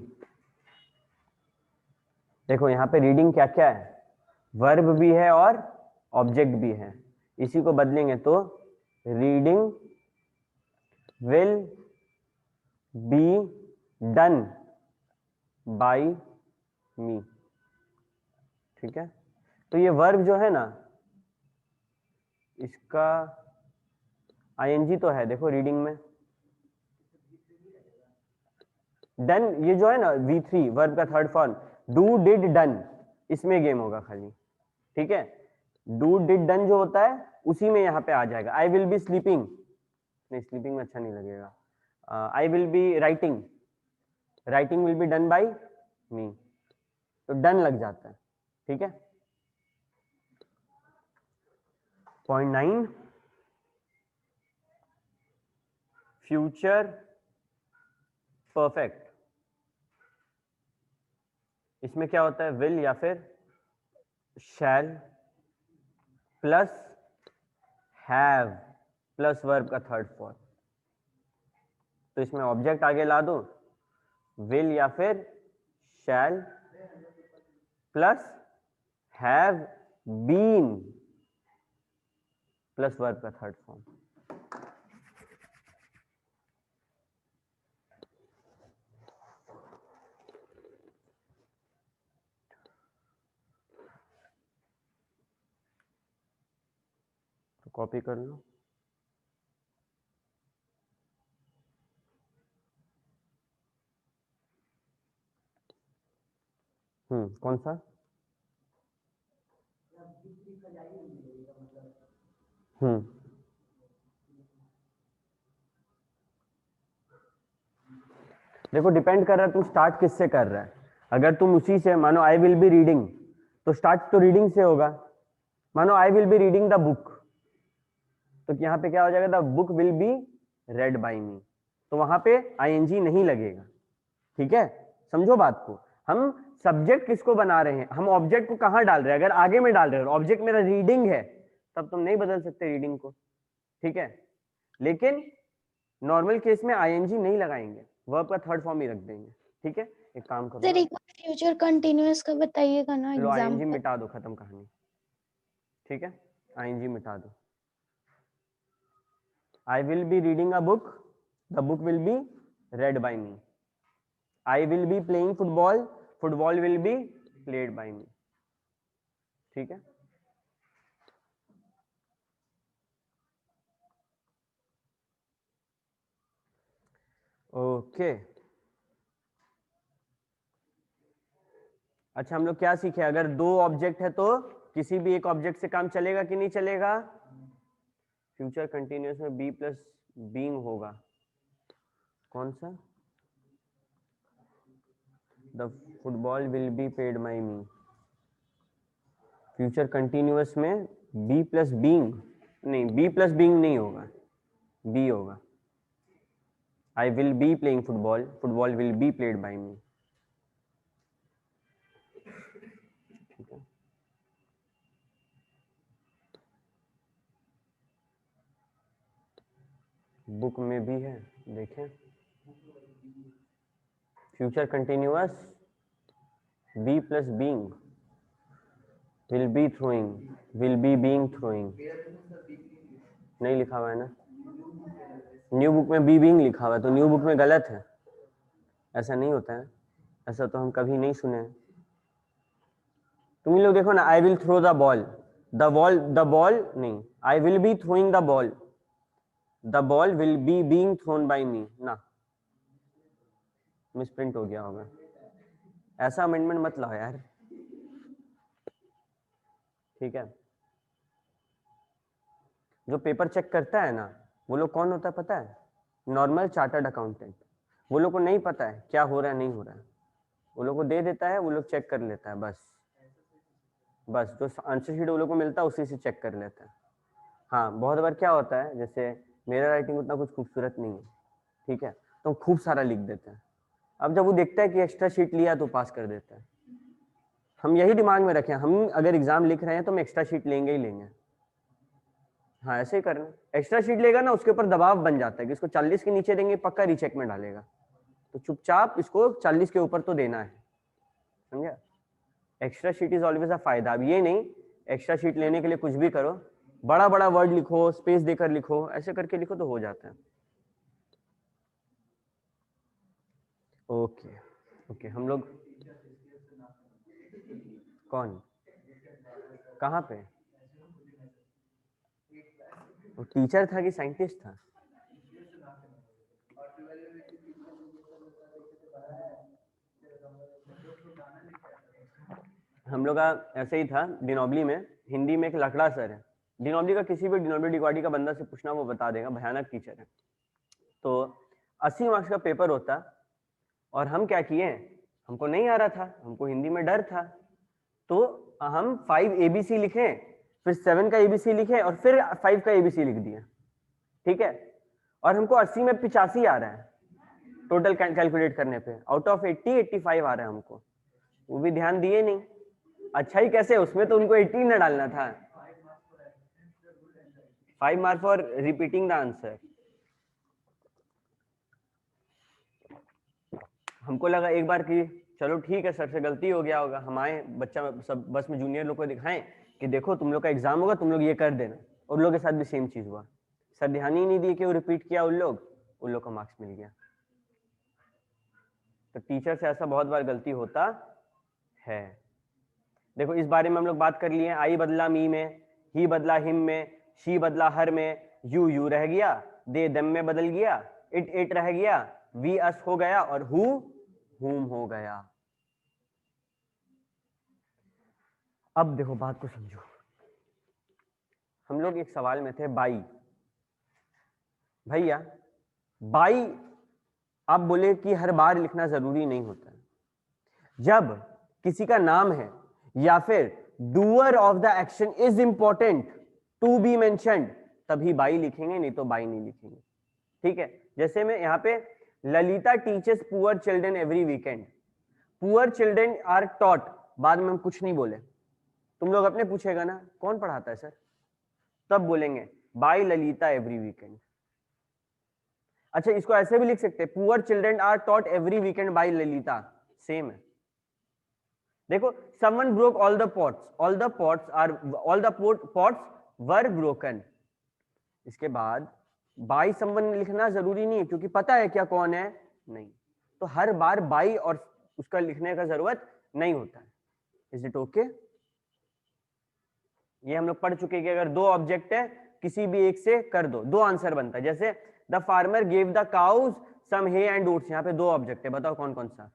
देखो यहाँ पे रीडिंग क्या क्या है? वर्ब भी है और ऑब्जेक्ट भी है। इसी को बदलेंगे तो reading will be done by me. ठीक है, तो ये वर्ब जो है ना, इसका आईएनजी तो है देखो रीडिंग में, डन ये जो है ना V3 वर्ब का third form, do did done, इसमें गेम होगा खाली। ठीक है, डू डिड डन जो होता है उसी में यहाँ पे आ जाएगा। आई विल बी स्लीपिंग, नहीं स्लीपिंग में अच्छा नहीं लगेगा। I will be writing, writing will be done by me, तो डन लग जाता है। ठीक है, पॉइंट 9, फ्यूचर परफेक्ट। इसमें क्या होता है, विल या फिर shall plus have plus verb का थर्ड फॉर्म। तो इसमें ऑब्जेक्ट आगे ला दो, विल या फिर shall plus have been plus verb का थर्ड फॉर्म। तो कॉपी कर लो। कौन सा? देखो डिपेंड कर रहा है तुम स्टार्ट किससे कर रहा है। अगर तुम उसी से मानो आई विल बी रीडिंग, तो स्टार्ट तो रीडिंग से होगा। मानो I will be reading the book, तो यहाँ पे क्या हो जाएगा, the book will be read by me, तो वहां पे आईएनजी नहीं लगेगा। ठीक है, समझो बात को। हम सब्जेक्ट किसको बना रहे हैं, हम ऑब्जेक्ट को कहां डाल रहे हैं। अगर आगे में डाल रहे हो, ऑब्जेक्ट मेरा रीडिंग है, तब तुम नहीं बदल सकते रीडिंग को। ठीक है, लेकिन नॉर्मल केस में आईएनजी नहीं लगाएंगे, वर्ब का थर्ड फॉर्म ही रख देंगे। ठीक है, एक काम करो, सर एक बार फ्यूचर कंटिन्यूअस का बताइएगा ना लो आईएनजी एग्जांपल। मिटा दो, खत्म कहानी। ठीक है, आईएनजी मिटा दो। I will be reading a book, the book will be read by me. I will be playing football, football will be played by me. ठीक है, ओके। अच्छा, हम लोग क्या सीखे, अगर दो ऑब्जेक्ट है तो किसी भी एक ऑब्जेक्ट से काम चलेगा कि नहीं चलेगा। फ्यूचर कंटिन्यूअस में बी प्लस बीइंग होगा। कौन सा, the football will be paid by me. Future continuous में बी प्लस बीइंग नहीं, बी प्लस बीइंग नहीं होगा, बी होगा। I will be playing football, football will be played by me. ठीक है, बुक में भी है, देखें। Future continuous be plus being, will be throwing, will be being throwing. नहीं लिखा हुआ है ना, न्यू बुक में बी बीइंग लिखा हुआ है, तो न्यू बुक में गलत है। ऐसा नहीं होता है, ऐसा तो हम कभी नहीं सुने हैं। तुम लोग देखो ना, I will throw the ball, the ball नहीं, I will be throwing the ball, the ball will be being thrown by me ना, मिसप्रिंट हो गया होगा। ऐसा अमेंडमेंट मत लाओ यार। ठीक है, जो पेपर चेक करता है ना, वो लोग कौन होता है पता है, नॉर्मल चार्टर्ड अकाउंटेंट। वो लोग को नहीं पता है क्या हो रहा है नहीं हो रहा है, वो लोग को दे देता है, वो लोग चेक कर लेता है, बस जो आंसर शीट वो लोग को मिलता है उसी से चेक कर लेता है। हाँ, बहुत बार क्या होता है, जैसे मेरा राइटिंग उतना कुछ खूबसूरत नहीं है, ठीक है, तो खूब सारा लिख देते हैं। अब जब वो देखता है कि एक्स्ट्रा शीट लिया तो पास कर देता है। हम यही दिमाग में रखें, हम अगर एग्जाम लिख रहे हैं तो हम एक्स्ट्रा शीट लेंगे ही लेंगे। हाँ, ऐसे ही करना। एक्स्ट्रा शीट लेगा ना, उसके ऊपर दबाव बन जाता है कि इसको 40 के नीचे देंगे पक्का रीचेक में डालेगा, तो चुपचाप इसको 40 के ऊपर तो देना है, समझा। Extra sheet is always a फायदा। अब ये नहीं एक्स्ट्रा शीट लेने के लिए कुछ भी करो, बड़ा बड़ा वर्ड लिखो, स्पेस देकर लिखो, ऐसे करके लिखो तो हो जाता है। ओके ओके, हम लोग कौन, कहाँ पे, वो टीचर था कि साइंटिस्ट था। हम लोग का ऐसे ही था डिनोबली में, हिंदी में एक लकड़ा सर है, डिनोबली का किसी भी डिनोबली डिगवाड़ी का बंदा से पूछना वो बता देगा, भयानक टीचर है। तो 80 मार्क्स का पेपर होता, और हम क्या किए, हमको नहीं आ रहा था, हमको हिंदी में डर था, तो हम 5 ABC लिखे, फिर 7 का ABC लिखे, और फिर 5 का ABC लिख दिया। ठीक है, और हमको 80 में 85 आ रहा है, टोटल कैलकुलेट करने पे आउट ऑफ 80 85 आ रहा है हमको, वो भी ध्यान दिए नहीं। अच्छा ही कैसे, उसमें तो उनको 18 ना डालना था। 5 mark for repeating the answer. हमको लगा एक बार कि चलो ठीक है सर से गलती हो गया होगा, हम आए बच्चा सब बस में जूनियर लोग को दिखाएं कि देखो तुम लोग का एग्जाम होगा, तुम लोग ये कर देना। उन लोगों के साथ भी सेम चीज हुआ, सर ध्यान ही नहीं दिए कि वो रिपीट किया, उन लोग को मार्क्स मिल गया। तो टीचर से ऐसा बहुत बार गलती होता है। देखो इस बारे में हम लोग बात कर लिए, आई बदला मी में, ही बदला हिम में, शी बदला हर में, यू रह गया, दे दम में बदल गया, इट रह गया, वी अस हो गया, और हुम हो गया। अब देखो बात को समझो, हम लोग एक सवाल में थे बाई। भैया बाई आप बोले कि हर बार लिखना जरूरी नहीं होता, जब किसी का नाम है या फिर doer of the action is important to be mentioned, तभी बाई लिखेंगे, नहीं तो बाई नहीं लिखेंगे। ठीक है, जैसे मैं यहाँ पे Lalita teaches poor children every weekend, poor children are taught, बाद में हम कुछ नहीं बोले, तुम लोग अपने पूछेगा ना कौन पढ़ाता है सर, तब बोलेंगे बाय ललिता एवरी वीकेंड। अच्छा इसको ऐसे भी लिख सकते हैं, poor children are taught every weekend by Lalita, same है। देखो someone broke all the pots were broken, इसके बाद बाई someone लिखना जरूरी नहीं है, क्योंकि पता है क्या कौन है, नहीं, तो हर बार बाई और उसका लिखने का जरूरत नहीं होता है। Is it okay? ये हम लोग पढ़ चुके हैं कि अगर दो ऑब्जेक्ट है किसी भी एक से कर दो, दो आंसर बनता है। जैसे the farmer gave the cows some hay and oats, यहाँ पे दो ऑब्जेक्ट है, बताओ कौन कौन सा?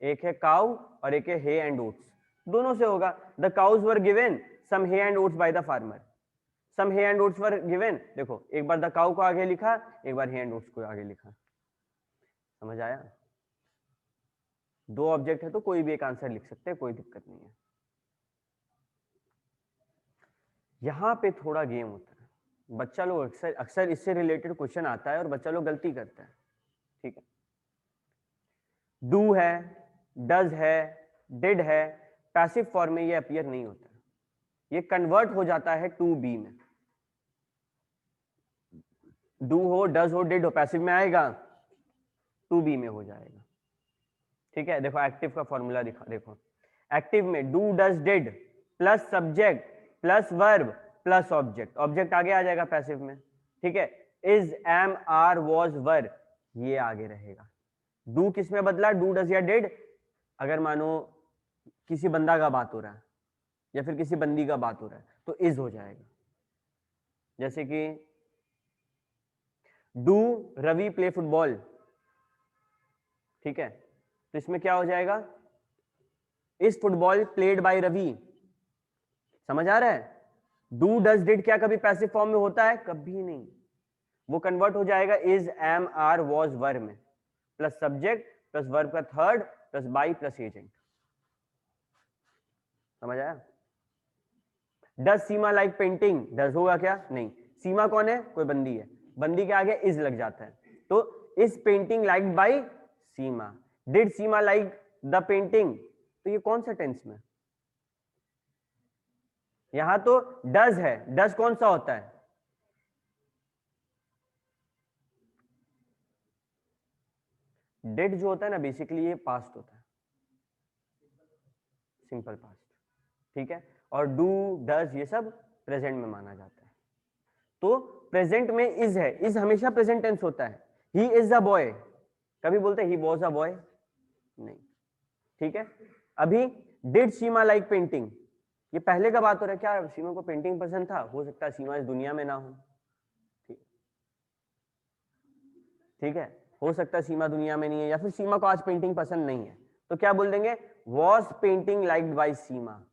एक है काउ और एक है हे एंड ओट्स, दोनों से होगा। The cows were given some hay and oats by the farmer, some hay and oats were given, देखो एक बार द काउ को आगे लिखा, एक बार हे एंड ओट्स को आगे लिखा, समझ आया? दो ऑब्जेक्ट है तो कोई भी एक आंसर लिख सकते हैं, कोई दिक्कत नहीं है। यहां पे थोड़ा गेम होता है, बच्चा लोग अक्सर इससे रिलेटेड क्वेश्चन आता है और बच्चा लोग गलती करता है। ठीक है, डू है, डज है, डिड है, पैसिव फॉर्म में ये अपीयर नहीं होता, ये कन्वर्ट हो जाता है टू बी में। डू हो, डज हो, डिड हो, पैसिव में आएगा, टू बी में हो जाएगा। ठीक है, देखो एक्टिव का फॉर्मूला देखो, एक्टिव में do does did plus subject plus verb plus object, object आगे आ जाएगा पैसिव में। ठीक है, इज, एम, आर, वॉज, वर, ये आगे रहेगा। डू किस में बदला, डू डज या डिड, अगर मानो किसी बंदा का बात हो रहा है या फिर किसी बंदी का बात हो रहा है तो इज हो जाएगा। जैसे कि डू रवि प्ले फुटबॉल, ठीक है, तो इसमें क्या हो जाएगा, is football played by Ravi, समझ आ रहा है? डू डज डिड क्या कभी पैसिव फॉर्म में होता है? कभी नहीं, वो कन्वर्ट हो जाएगा इज, एम, आर, वॉज, वर में, प्लस सब्जेक्ट प्लस वर्ब का third plus by plus agent, समझ आया? Does Seema like painting, does होगा क्या? नहीं, सीमा कौन है? कोई बंदी है, बंदी के आगे इज लग जाता है, तो is painting like by Seema. Did Seema like the painting, तो ये कौन सा टेंस में? यहां तो डज है, डज कौन सा होता है? डिड जो होता है ना बेसिकली ये पास्ट होता है, सिंपल पास्ट, ठीक है, और डू डज ये सब प्रेजेंट में माना जाता है। तो प्रेजेंट में इज है, इज हमेशा प्रेजेंट टेंस होता है। ही इज अ बॉय, कभी बोलते ही वॉज अ बॉय? नहीं, ठीक है। अभी डिड सीमा लाइक पेंटिंग, ये पहले का बात हो रहा है, क्या सीमा को पेंटिंग पसंद था? हो सकता है सीमा इस दुनिया में ना हो, ठीक है, हो सकता है सीमा दुनिया में नहीं है, या फिर सीमा को आज पेंटिंग पसंद नहीं है, तो क्या बोल देंगे, was painting liked by Seema.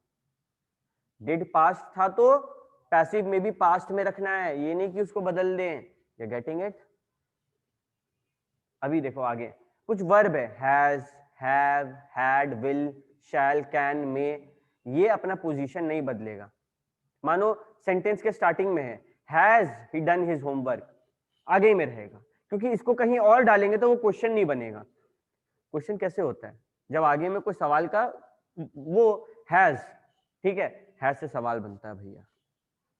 Did past था तो पैसिव में भी पास्ट में रखना है, ये नहीं कि उसको बदल दें, यू गेटिंग इट? अभी देखो आगे कुछ वर्ब है, has, have, had, will, shall, can, may, ये अपना पोजीशन नहीं बदलेगा। मानो सेंटेंस के स्टार्टिंग में है has he done his homework, आगे में रहेगा, क्योंकि इसको कहीं और डालेंगे तो वो क्वेश्चन नहीं बनेगा। क्वेश्चन कैसे होता है, जब आगे में कोई सवाल का वो हैज, ठीक है, हैज से सवाल बनता है भैया,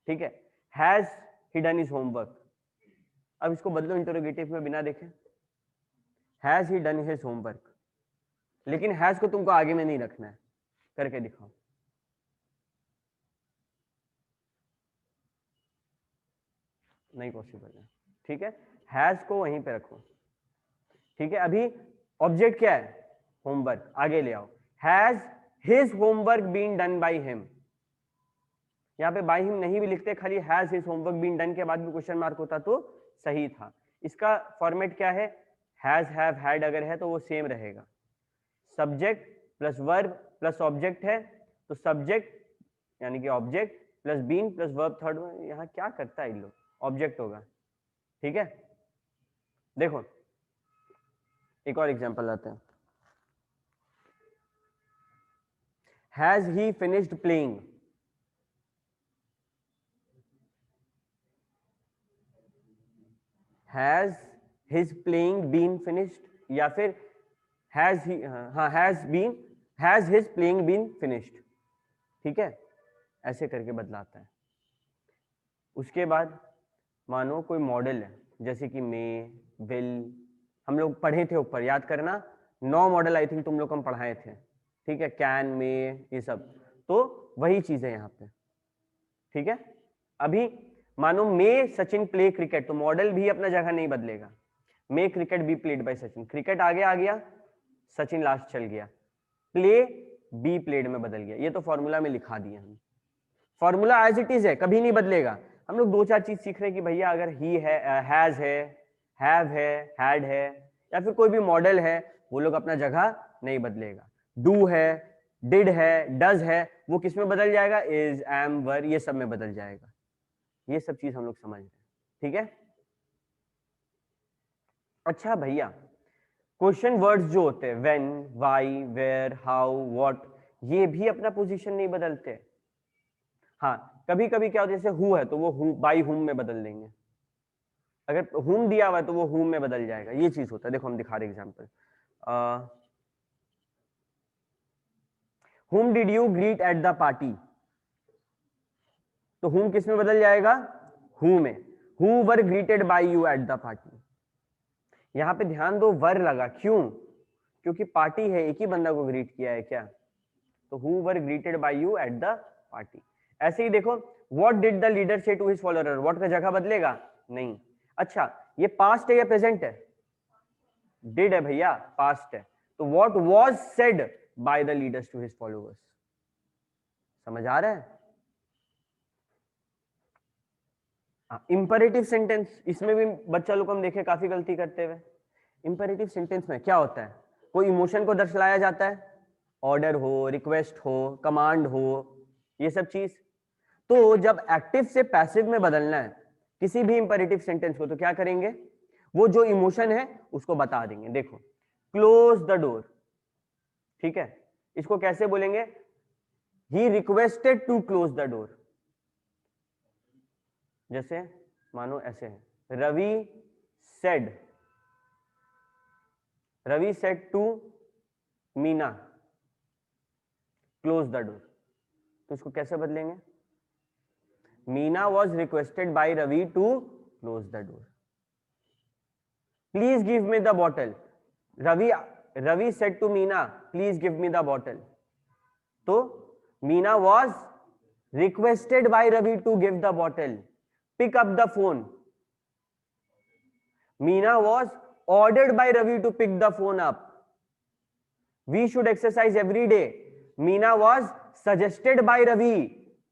ठीक है, has he done his homework. अब इसको बदलो इंटरोगेटिव में बिना देखे, has he done his homework, लेकिन हैज को तुमको आगे में नहीं रखना है, करके दिखाओ। नहीं पॉसिबल है, ठीक है, हैज को वहीं पे रखो, ठीक है। अभी ऑब्जेक्ट क्या है, होमवर्क, आगे ले आओ, has his homework been done by him. यहाँ पे बाय हिम नहीं भी लिखते, खाली has his homework been done के बाद भी क्वेश्चन मार्क होता तो सही था। इसका फॉर्मेट क्या है, हैज, हैव, हैड अगर है तो वो सेम रहेगा, subject plus verb plus object है, तो सब्जेक्ट यानी कि object plus been plus verb third में, यहाँ क्या करता है इन लोग, ऑब्जेक्ट होगा, ठीक है। देखो एक और एग्जांपल लाते हैं, has he finished playing, has his playing been finished, या फिर हैज ही, हाँ has been, has his playing been finished, ठीक है, ऐसे करके बदलाता है। उसके बाद मानो कोई मॉडल है, जैसे कि मे, विल, हम लोग पढ़े थे ऊपर, याद करना 9 मॉडल आई थिंक तुम लोग हम पढ़ाए थे, ठीक है, कैन, मे, ये सब, तो वही चीज है यहाँ पे, ठीक है। अभी मानो मे सचिन प्ले क्रिकेट, तो मॉडल भी अपना जगह नहीं बदलेगा, may cricket be played by Sachin, cricket आगे आ गया, सचिन लास्ट चल गया, प्ले बी प्लेड में बदल गया, ये तो फॉर्मूला में लिखा दिया हम, फॉर्मूला एज इट इज है, कभी नहीं बदलेगा। हम लोग 2-4 चीज सीख रहे हैं कि भैया अगर ही है, हैज है, हैव है, हैड है, या फिर कोई भी मॉडल है, वो लोग अपना जगह नहीं बदलेगा। डू है, डिड है, डज है, वो किस में बदल जाएगा, इज, एम, वर, ये सब में बदल जाएगा। ये सब चीज हम लोग समझ रहे हैं, ठीक है। अच्छा भैया, क्वेश्चन वर्ड्स जो होते हैं, when, why, where, how, what, ये भी अपना पोजीशन नहीं बदलते। हाँ कभी कभी क्या होता है, जैसे हु है तो वो हु बाई हुम में बदल देंगे, अगर हुम दिया हुआ है तो वो हुम में बदल जाएगा, ये चीज होता है। देखो हम दिखा रहे example, whom did you greet at the party, तो हुम किस में बदल जाएगा, हु में, who were greeted by you at the party. यहां पे ध्यान दो वर लगा, क्यों, क्योंकि पार्टी है, एक ही बंदा को ग्रीट किया है क्या, तो who were greeted by you at the party. ऐसे ही देखो, what did the leader say to his follower, what का जगह बदलेगा नहीं। अच्छा ये पास्ट है या प्रेजेंट है, डिड है भैया, पास्ट है, तो what was said by the leaders to his followers, समझ आ रहा है। इंपेरेटिव सेंटेंस, इसमें भी बच्चा लोग हम देखे काफी गलती करते हुए। इंपेरेटिव सेंटेंस में क्या होता है, कोई इमोशन को दर्शाया जाता है, ऑर्डर हो, रिक्वेस्ट हो, कमांड हो, ये सब चीज। तो जब एक्टिव से पैसिव में बदलना है किसी भी इंपेरेटिव सेंटेंस को, तो क्या करेंगे, वो जो इमोशन है उसको बता देंगे। देखो क्लोज द डोर, ठीक है, इसको कैसे बोलेंगे, he requested to close the door, जैसे मानो ऐसे है, Ravi said, Ravi said to Meena close the door, तो इसको कैसे बदलेंगे, Meena was requested by Ravi to close the door. Please give me the bottle, Ravi said to Meena please give me the bottle, तो Meena was requested by Ravi to give the bottle, pick up the phone, Meena was ordered by Ravi to pick the phone up. We should exercise every day. Meena was suggested by Ravi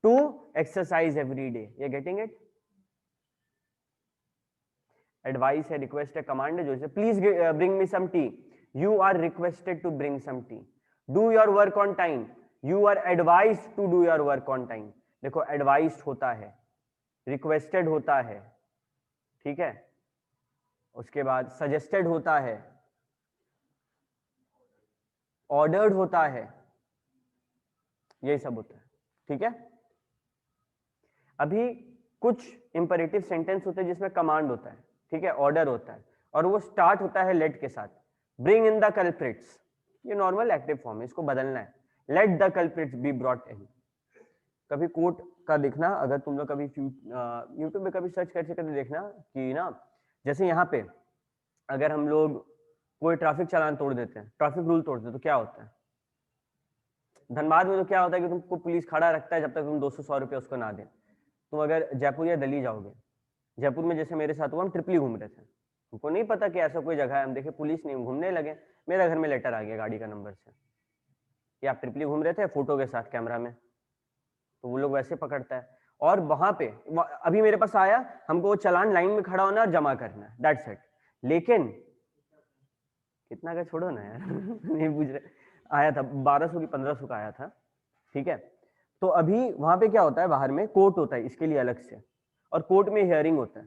to exercise every day. You getting it? Advice है, request है, command है, जो से please bring me some tea. You are requested to bring some tea. Do your work on time. You are advised to do your work on time. देखो advised होता है, requested होता है, ठीक है, उसके बाद सजेस्टेड होता है, ऑर्डर्ड होता है, यही सब होता है, ठीक है। अभी कुछ इंपेरेटिव सेंटेंस होते हैं जिसमें कमांड होता है, ठीक है, ऑर्डर होता है, और वो स्टार्ट होता है लेट के साथ। ब्रिंग इन द कल्प्रिट्स, ये नॉर्मल एक्टिव फॉर्म है, इसको बदलना है, let the culprits be brought in. कभी कोर्ट का देखना, अगर तुम लोग कभी यूट्यूब में कभी सर्च करके कभी देखना कि ना, जैसे यहाँ पे अगर हम लोग कोई ट्रैफिक चालान तोड़ देते हैं, ट्रैफिक रूल तोड़ते हैं, तो क्या होता है? धनबाद में तो क्या होता है कि तुमको पुलिस खड़ा रखता है जब तक तुम 200-100 रुपये उसको ना दें। तुम अगर जयपुर या दिल्ली जाओगे, जयपुर में जैसे मेरे साथ हुआ, हम ट्रिपली घूम रहे थे, हमको नहीं पता कि ऐसा कोई जगह है, हम देखे पुलिस नहीं, घूमने लगे, मेरा घर में लेटर आ गया गाड़ी का नंबर से कि आप ट्रिपली घूम रहे थे फोटो के साथ कैमरा में, तो वो लोग वैसे पकड़ता है। और वहां पे अभी मेरे पास आया, हमको वो चालान लाइन में खड़ा होना और जमा करना है, दैट्स इट। लेकिन कितना का छोड़ो ना यार नहीं पूछ रहे, आया था 1200 की 1500 का आया था, ठीक है। तो अभी वहां पे क्या होता है, बाहर में कोर्ट होता है इसके लिए अलग से, और कोर्ट में हियरिंग होता है,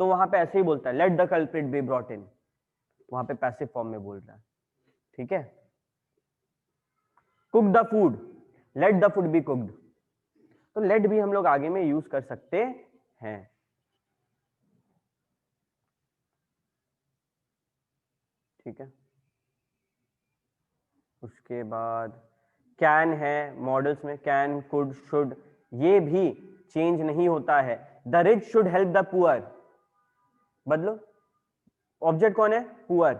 तो वहां पे ऐसे ही बोलता है, let the culprit be brought in, वहां पे पैसिव फॉर्म में बोल रहा है, ठीक है। Cook the food, let the food be cooked, तो लेट भी हम लोग आगे में यूज कर सकते हैं, ठीक है। उसके बाद कैन है, मॉडल्स में कैन, कुड, शुड, ये भी चेंज नहीं होता है। The rich should help the poor, बदलो, ऑब्जेक्ट कौन है? पुअर,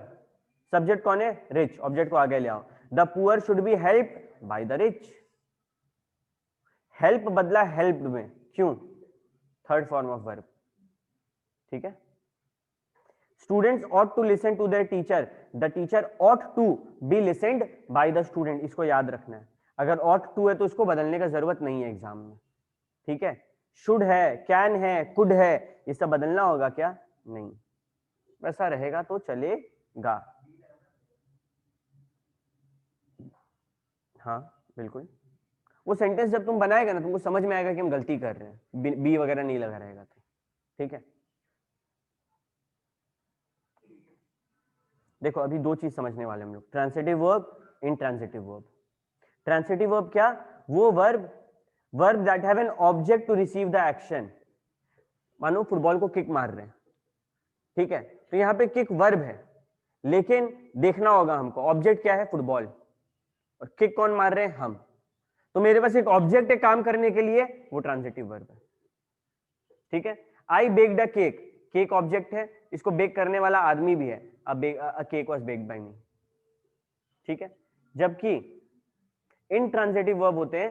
सब्जेक्ट कौन है? रिच, ऑब्जेक्ट को आगे ले आओ, the poor should be help by the rich, help बदला हेल्प में, क्यों? थर्ड फॉर्म ऑफ वर्ब, ठीक है। Students ought to listen to their teacher, the teacher ought to be listened by the student, इसको याद रखना है। अगर ought to है तो इसको बदलने का जरूरत नहीं है एग्जाम में, ठीक है। शुड है, कैन है, कुड है, ये सब बदलना होगा क्या? नहीं, वैसा रहेगा तो चलेगा। हाँ बिल्कुल, वो सेंटेंस जब तुम बनाएगा ना, तुमको समझ में आएगा कि हम गलती कर रहे हैं, बी वगैरह नहीं लगा रहेगा तो, ठीक है। देखो अभी दो चीज समझने वाले हम लोग, transitive verb, intransitive verb. Transitive verb क्या? वो verb that have an object to receive the action. मानो फुटबॉल को किक मार रहे हैं, ठीक है, तो यहाँ पे किक वर्ब है, लेकिन देखना होगा हमको ऑब्जेक्ट क्या है? फुटबॉल, और किक कौन मार रहे हैं? हम। तो मेरे पास एक ऑब्जेक्ट है काम करने के लिए, वो ट्रांसिटिव वर्ब है, ठीक है। I baked a cake, cake object है, इसको बेक करने वाला आदमी भी है, a cake was baked by me, ठीक है। जबकि intransitive वर्ब होते हैं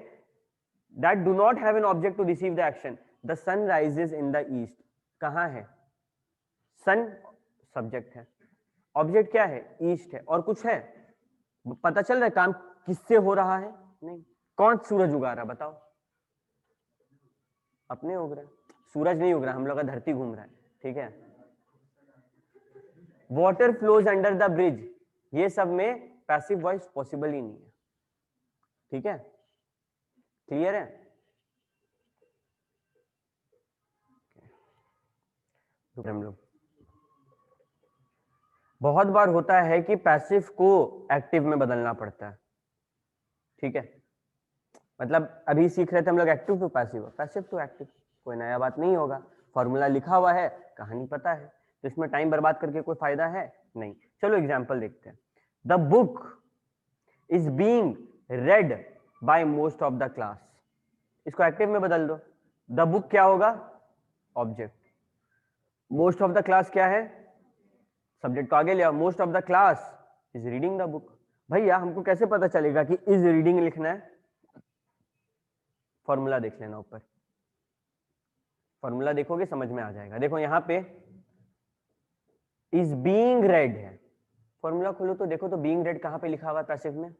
that do not have an object to receive the action, the sun rises in the east, कहां है? sun सब्जेक्ट है, ऑब्जेक्ट क्या है? ईस्ट है, और कुछ है? पता चल रहा है काम किससे हो रहा है? नहीं। कौन सूरज उगा रहा बताओ? अपने उग रहा है, सूरज नहीं उग रहा, हम लोग का धरती घूम रहा है, ठीक है। Water flows under the bridge, ये सब में पैसिव वॉइस पॉसिबल ही नहीं है, ठीक है। क्लियर है? हम लोग बहुत बार होता है कि पैसिव को एक्टिव में बदलना पड़ता है, ठीक है। मतलब अभी सीख रहे थे हम लोग active to passive, passive to active, कोई नया बात नहीं होगा, फॉर्मूला लिखा हुआ है, कहानी पता है, तो इसमें टाइम बर्बाद करके कोई फायदा है नहीं। चलो एग्जाम्पल देखते हैं। The book is being read by most of the class, इसको एक्टिव में बदल दो, द बुक क्या होगा? Object, most of the class क्या है? सब्जेक्ट को आगे ले आओ, most of the class is reading the book. भैया हमको कैसे पता चलेगा कि इज रीडिंग लिखना है? फॉर्मूला देख लेना ऊपर, फॉर्मूला देखोगे समझ में आ जाएगा। देखो यहाँ पे इज बीइंग रेड है, फॉर्मूला खोलो तो देखो तो बीइंग रेड कहां पे लिखा हुआ है पैसिव में?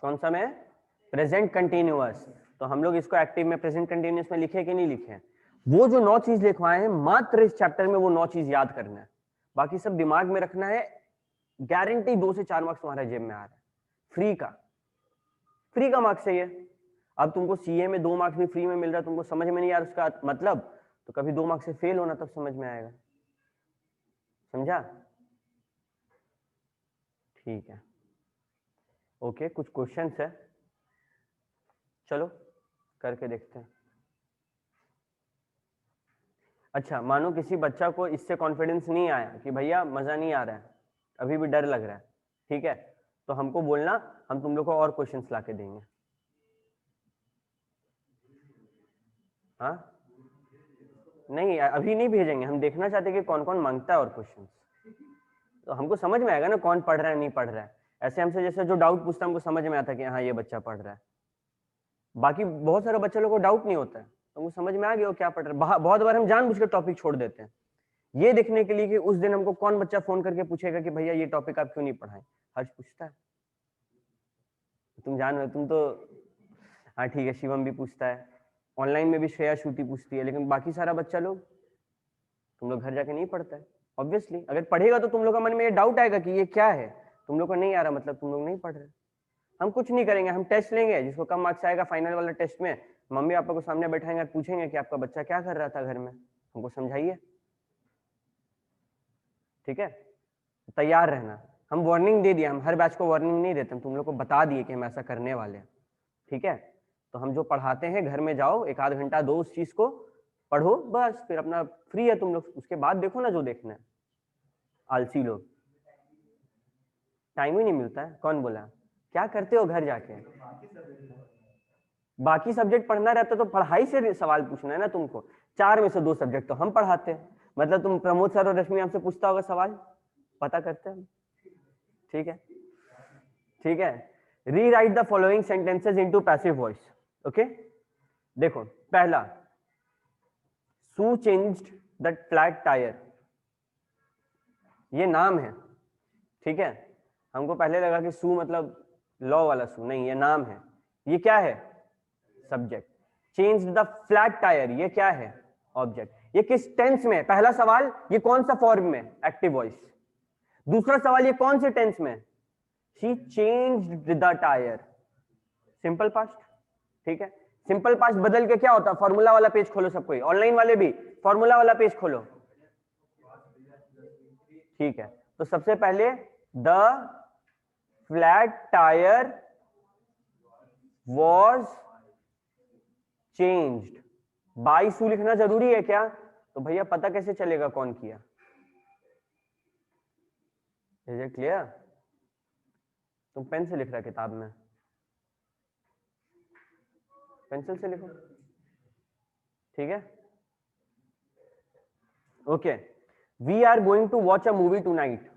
कौन सा में? प्रेजेंट कंटिन्यूअस, तो हम लोग इसको एक्टिव में प्रेजेंट कंटिन्यूअस में लिखे कि नहीं लिखे? वो जो 9 चीज लिखवाए हैं मात्र इस चैप्टर में, वो 9 चीज याद करना है, बाकी सब दिमाग में रखना है, गारंटी 2 से 4 मार्क्स तुम्हारे जेब में आ रहा है, फ्री का मार्क्स चाहिए। अब तुमको सीए में 2 मार्क्स भी फ्री में मिल रहा है, तुमको समझ में नहीं आ रहा उसका मतलब, तो कभी 2 मार्क्स से फेल होना तब समझ में आएगा, समझा? ठीक है, ओके, कुछ क्वेश्चंस है, चलो करके देखते हैं। अच्छा, मानो किसी बच्चा को इससे कॉन्फिडेंस नहीं आया कि भैया मजा नहीं आ रहा है, अभी भी डर लग रहा है, ठीक है, तो हमको बोलना, हम तुम लोग को और क्वेश्चंस ला के देंगे। हाँ, नहीं अभी नहीं भेजेंगे, हम देखना चाहते कि कौन कौन मांगता है और क्वेश्चंस, तो हमको समझ में आएगा ना कौन पढ़ रहा है नहीं पढ़ रहा है। ऐसे हमसे जैसे जो डाउट पूछता है हमको समझ में आता है कि हाँ ये बच्चा पढ़ रहा है, बाकी बहुत सारे बच्चे लोगों को डाउट नहीं होता है, तो हमको समझ में आ गया वो क्या पढ़ रहा है। बहुत बार हम जानबूझ के टॉपिक छोड़ देते हैं ये देखने के लिए कि उस दिन हमको कौन बच्चा फोन करके पूछेगा कि भैया ये टॉपिक आप क्यों नहीं पढ़ाए। हर्ष पूछता है, तुम जान रहे, तुम तो हाँ ठीक है, शिवम भी पूछता है, ऑनलाइन में भी श्रेया श्रुति पूछती है, लेकिन बाकी सारा बच्चा लोग, तुम लोग घर जाके नहीं पढ़ता है। ऑब्वियसली अगर पढ़ेगा तो तुम लोग का मन में ये डाउट आएगा कि ये क्या है, तुम लोग को नहीं आ रहा मतलब तुम लोग नहीं पढ़ रहे। हम कुछ नहीं करेंगे, हम टेस्ट लेंगे, जिसको कम मार्क्स आएगा फाइनल वाला टेस्ट में मम्मी पापा को सामने बैठाएंगे और पूछेंगे कि आपका बच्चा क्या कर रहा था घर में, हमको समझाइए, ठीक है। तैयार रहना, हम वार्निंग दे दिया, हम हर बैच को वार्निंग नहीं देते, हम तुम लोग को बता दिए कि हम ऐसा करने वाले हैं, ठीक है। तो हम जो पढ़ाते हैं घर में जाओ एक आध घंटा दो उस चीज को पढ़ो, बस फिर अपना फ्री है तुम लोग, उसके बाद देखो ना जो देखना है। आलसी लोग, टाइम ही नहीं मिलता है, कौन बोला, क्या करते हो घर जाके, बाकी सब्जेक्ट पढ़ना रहता तो पढ़ाई से सवाल पूछना है ना तुमको, 4 में से 2 सब्जेक्ट तो हम पढ़ाते हैं, मतलब तुम प्रमोद सर और रश्मि हमसे पूछता होगा सवाल, पता करते हैं, ठीक है, ठीक है। Rewrite the following sentences into passive voice, okay. देखो पहला, सू चेंज्ड द फ्लैट टायर, ये नाम है, ठीक है। हमको पहले लगा कि सू मतलब लॉ वाला सू, नहीं ये नाम है। ये क्या है, subject. Change the flat tyre, ये क्या है, ऑब्जेक्ट। ये किस टेंस में, पहला सवाल ये कौन सा फॉर्म में, एक्टिव वॉइस। दूसरा सवाल ये कौन से टेंस में, she changed the tyre, simple past, ठीक है। सिंपल पास्ट बदल के क्या होता है, फॉर्मूला वाला पेज खोलो सब कोई, ऑनलाइन वाले भी फॉर्मूला वाला पेज खोलो, ठीक है। तो सबसे पहले the flat tyre was changed by Sue, लिखना जरूरी है क्या, तो भैया पता कैसे चलेगा कौन किया, इज इट क्लियर। तुम पेन से लिख रहा किताब में, पेंसिल से लिखो, ठीक है, okay. We are going to watch a movie tonight,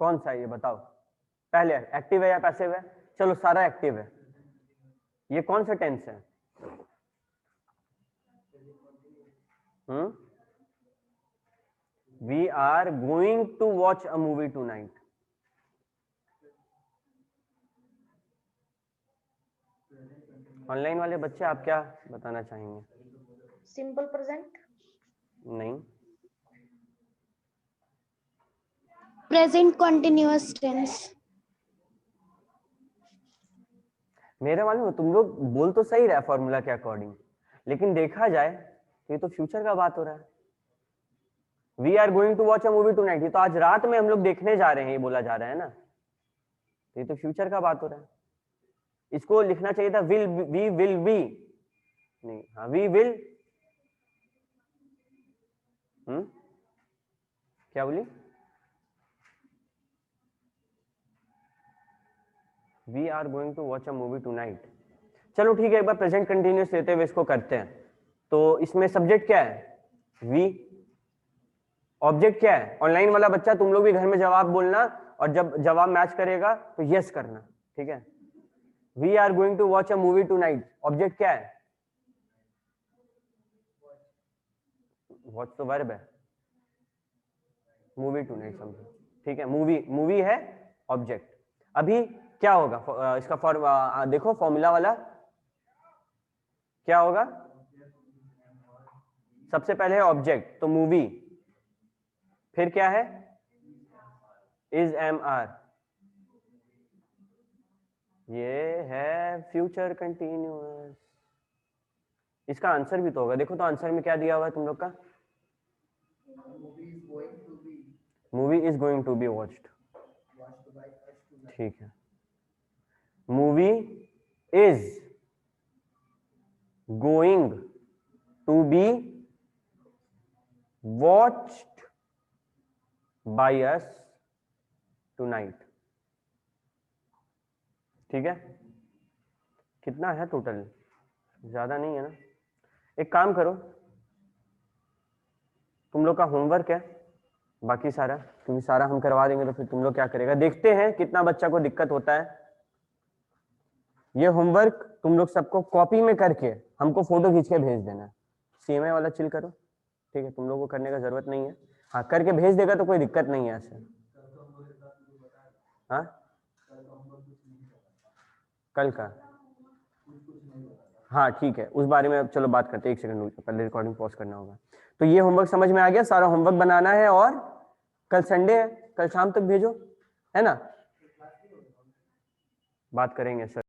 कौन सा है ये बताओ, पहले एक्टिव है या पैसिव है, चलो सारा एक्टिव है, ये कौन सा टेंस है, we are going to watch a movie tonight, online वाले बच्चे आप क्या बताना चाहेंगे, सिंपल प्रेजेंट, नहीं, प्रेजेंट कंटिन्यूअस टेंस। मेरे मालूम है तुम लोग बोल तो सही रहा है फॉर्मूला के अकॉर्डिंग, लेकिन देखा जाए तो ये तो फ्यूचर का बात हो रहा है। We are going to watch a movie tonight, ये तो आज रात में हम लोग देखने जा रहे हैं, ये बोला जा रहा है ना, तो ये तो फ्यूचर का बात हो रहा है। इसको लिखना चाहिए था विल, वी विल बी, नहीं हाँ वी विल, क्या बोली, we are going to watch a movie tonight. चलो ठीक है, एक बार प्रेजेंट कंटिन्यूअस लेते हुए इसको करते हैं। तो इसमें सब्जेक्ट क्या है, वी, ऑब्जेक्ट क्या है, ऑनलाइन वाला बच्चा तुम लोग भी घर में जवाब बोलना, और जब जवाब मैच करेगा तो यस करना, ठीक है। We are going to watch a movie tonight, object क्या है, वॉच तो वर्ब है, मूवी टू नाइट समझो, ठीक है, मूवी, मूवी है ऑब्जेक्ट। अभी क्या होगा इसका देखो फॉर्मूला वाला क्या होगा, सबसे पहले है ऑब्जेक्ट तो मूवी, फिर क्या है, इज एम आर, ये है फ्यूचर कंटिन्यूअस। इसका आंसर भी तो होगा, देखो तो आंसर में क्या दिया हुआ है तुम लोग का, movie is going to be watched, ठीक है, movie is going to be watched by us tonight. ठीक है, कितना है टोटल? ज्यादा नहीं है ना। एक काम करो, तुम लोग का होमवर्क है बाकी सारा, क्योंकि सारा हम करवा देंगे तो फिर तुम लोग क्या करेगा, देखते हैं कितना बच्चा को दिक्कत होता है। ये होमवर्क तुम लोग सबको कॉपी में करके हमको फोटो खींच के भेज देना। सीएमए वाला चिल करो, ठीक है, तुम लोगों को करने का जरूरत नहीं है। हाँ, करके भेज देगा तो कोई दिक्कत नहीं है ऐसे। हाँ, कल का, हाँ ठीक है, उस बारे में अब चलो बात करते हैं। एक सेकंड पहले रिकॉर्डिंग पॉज करना होगा। तो ये होमवर्क समझ में आ गया, सारा होमवर्क बनाना है और कल संडे है, कल शाम तक भेजो, है ना। बात करेंगे सर।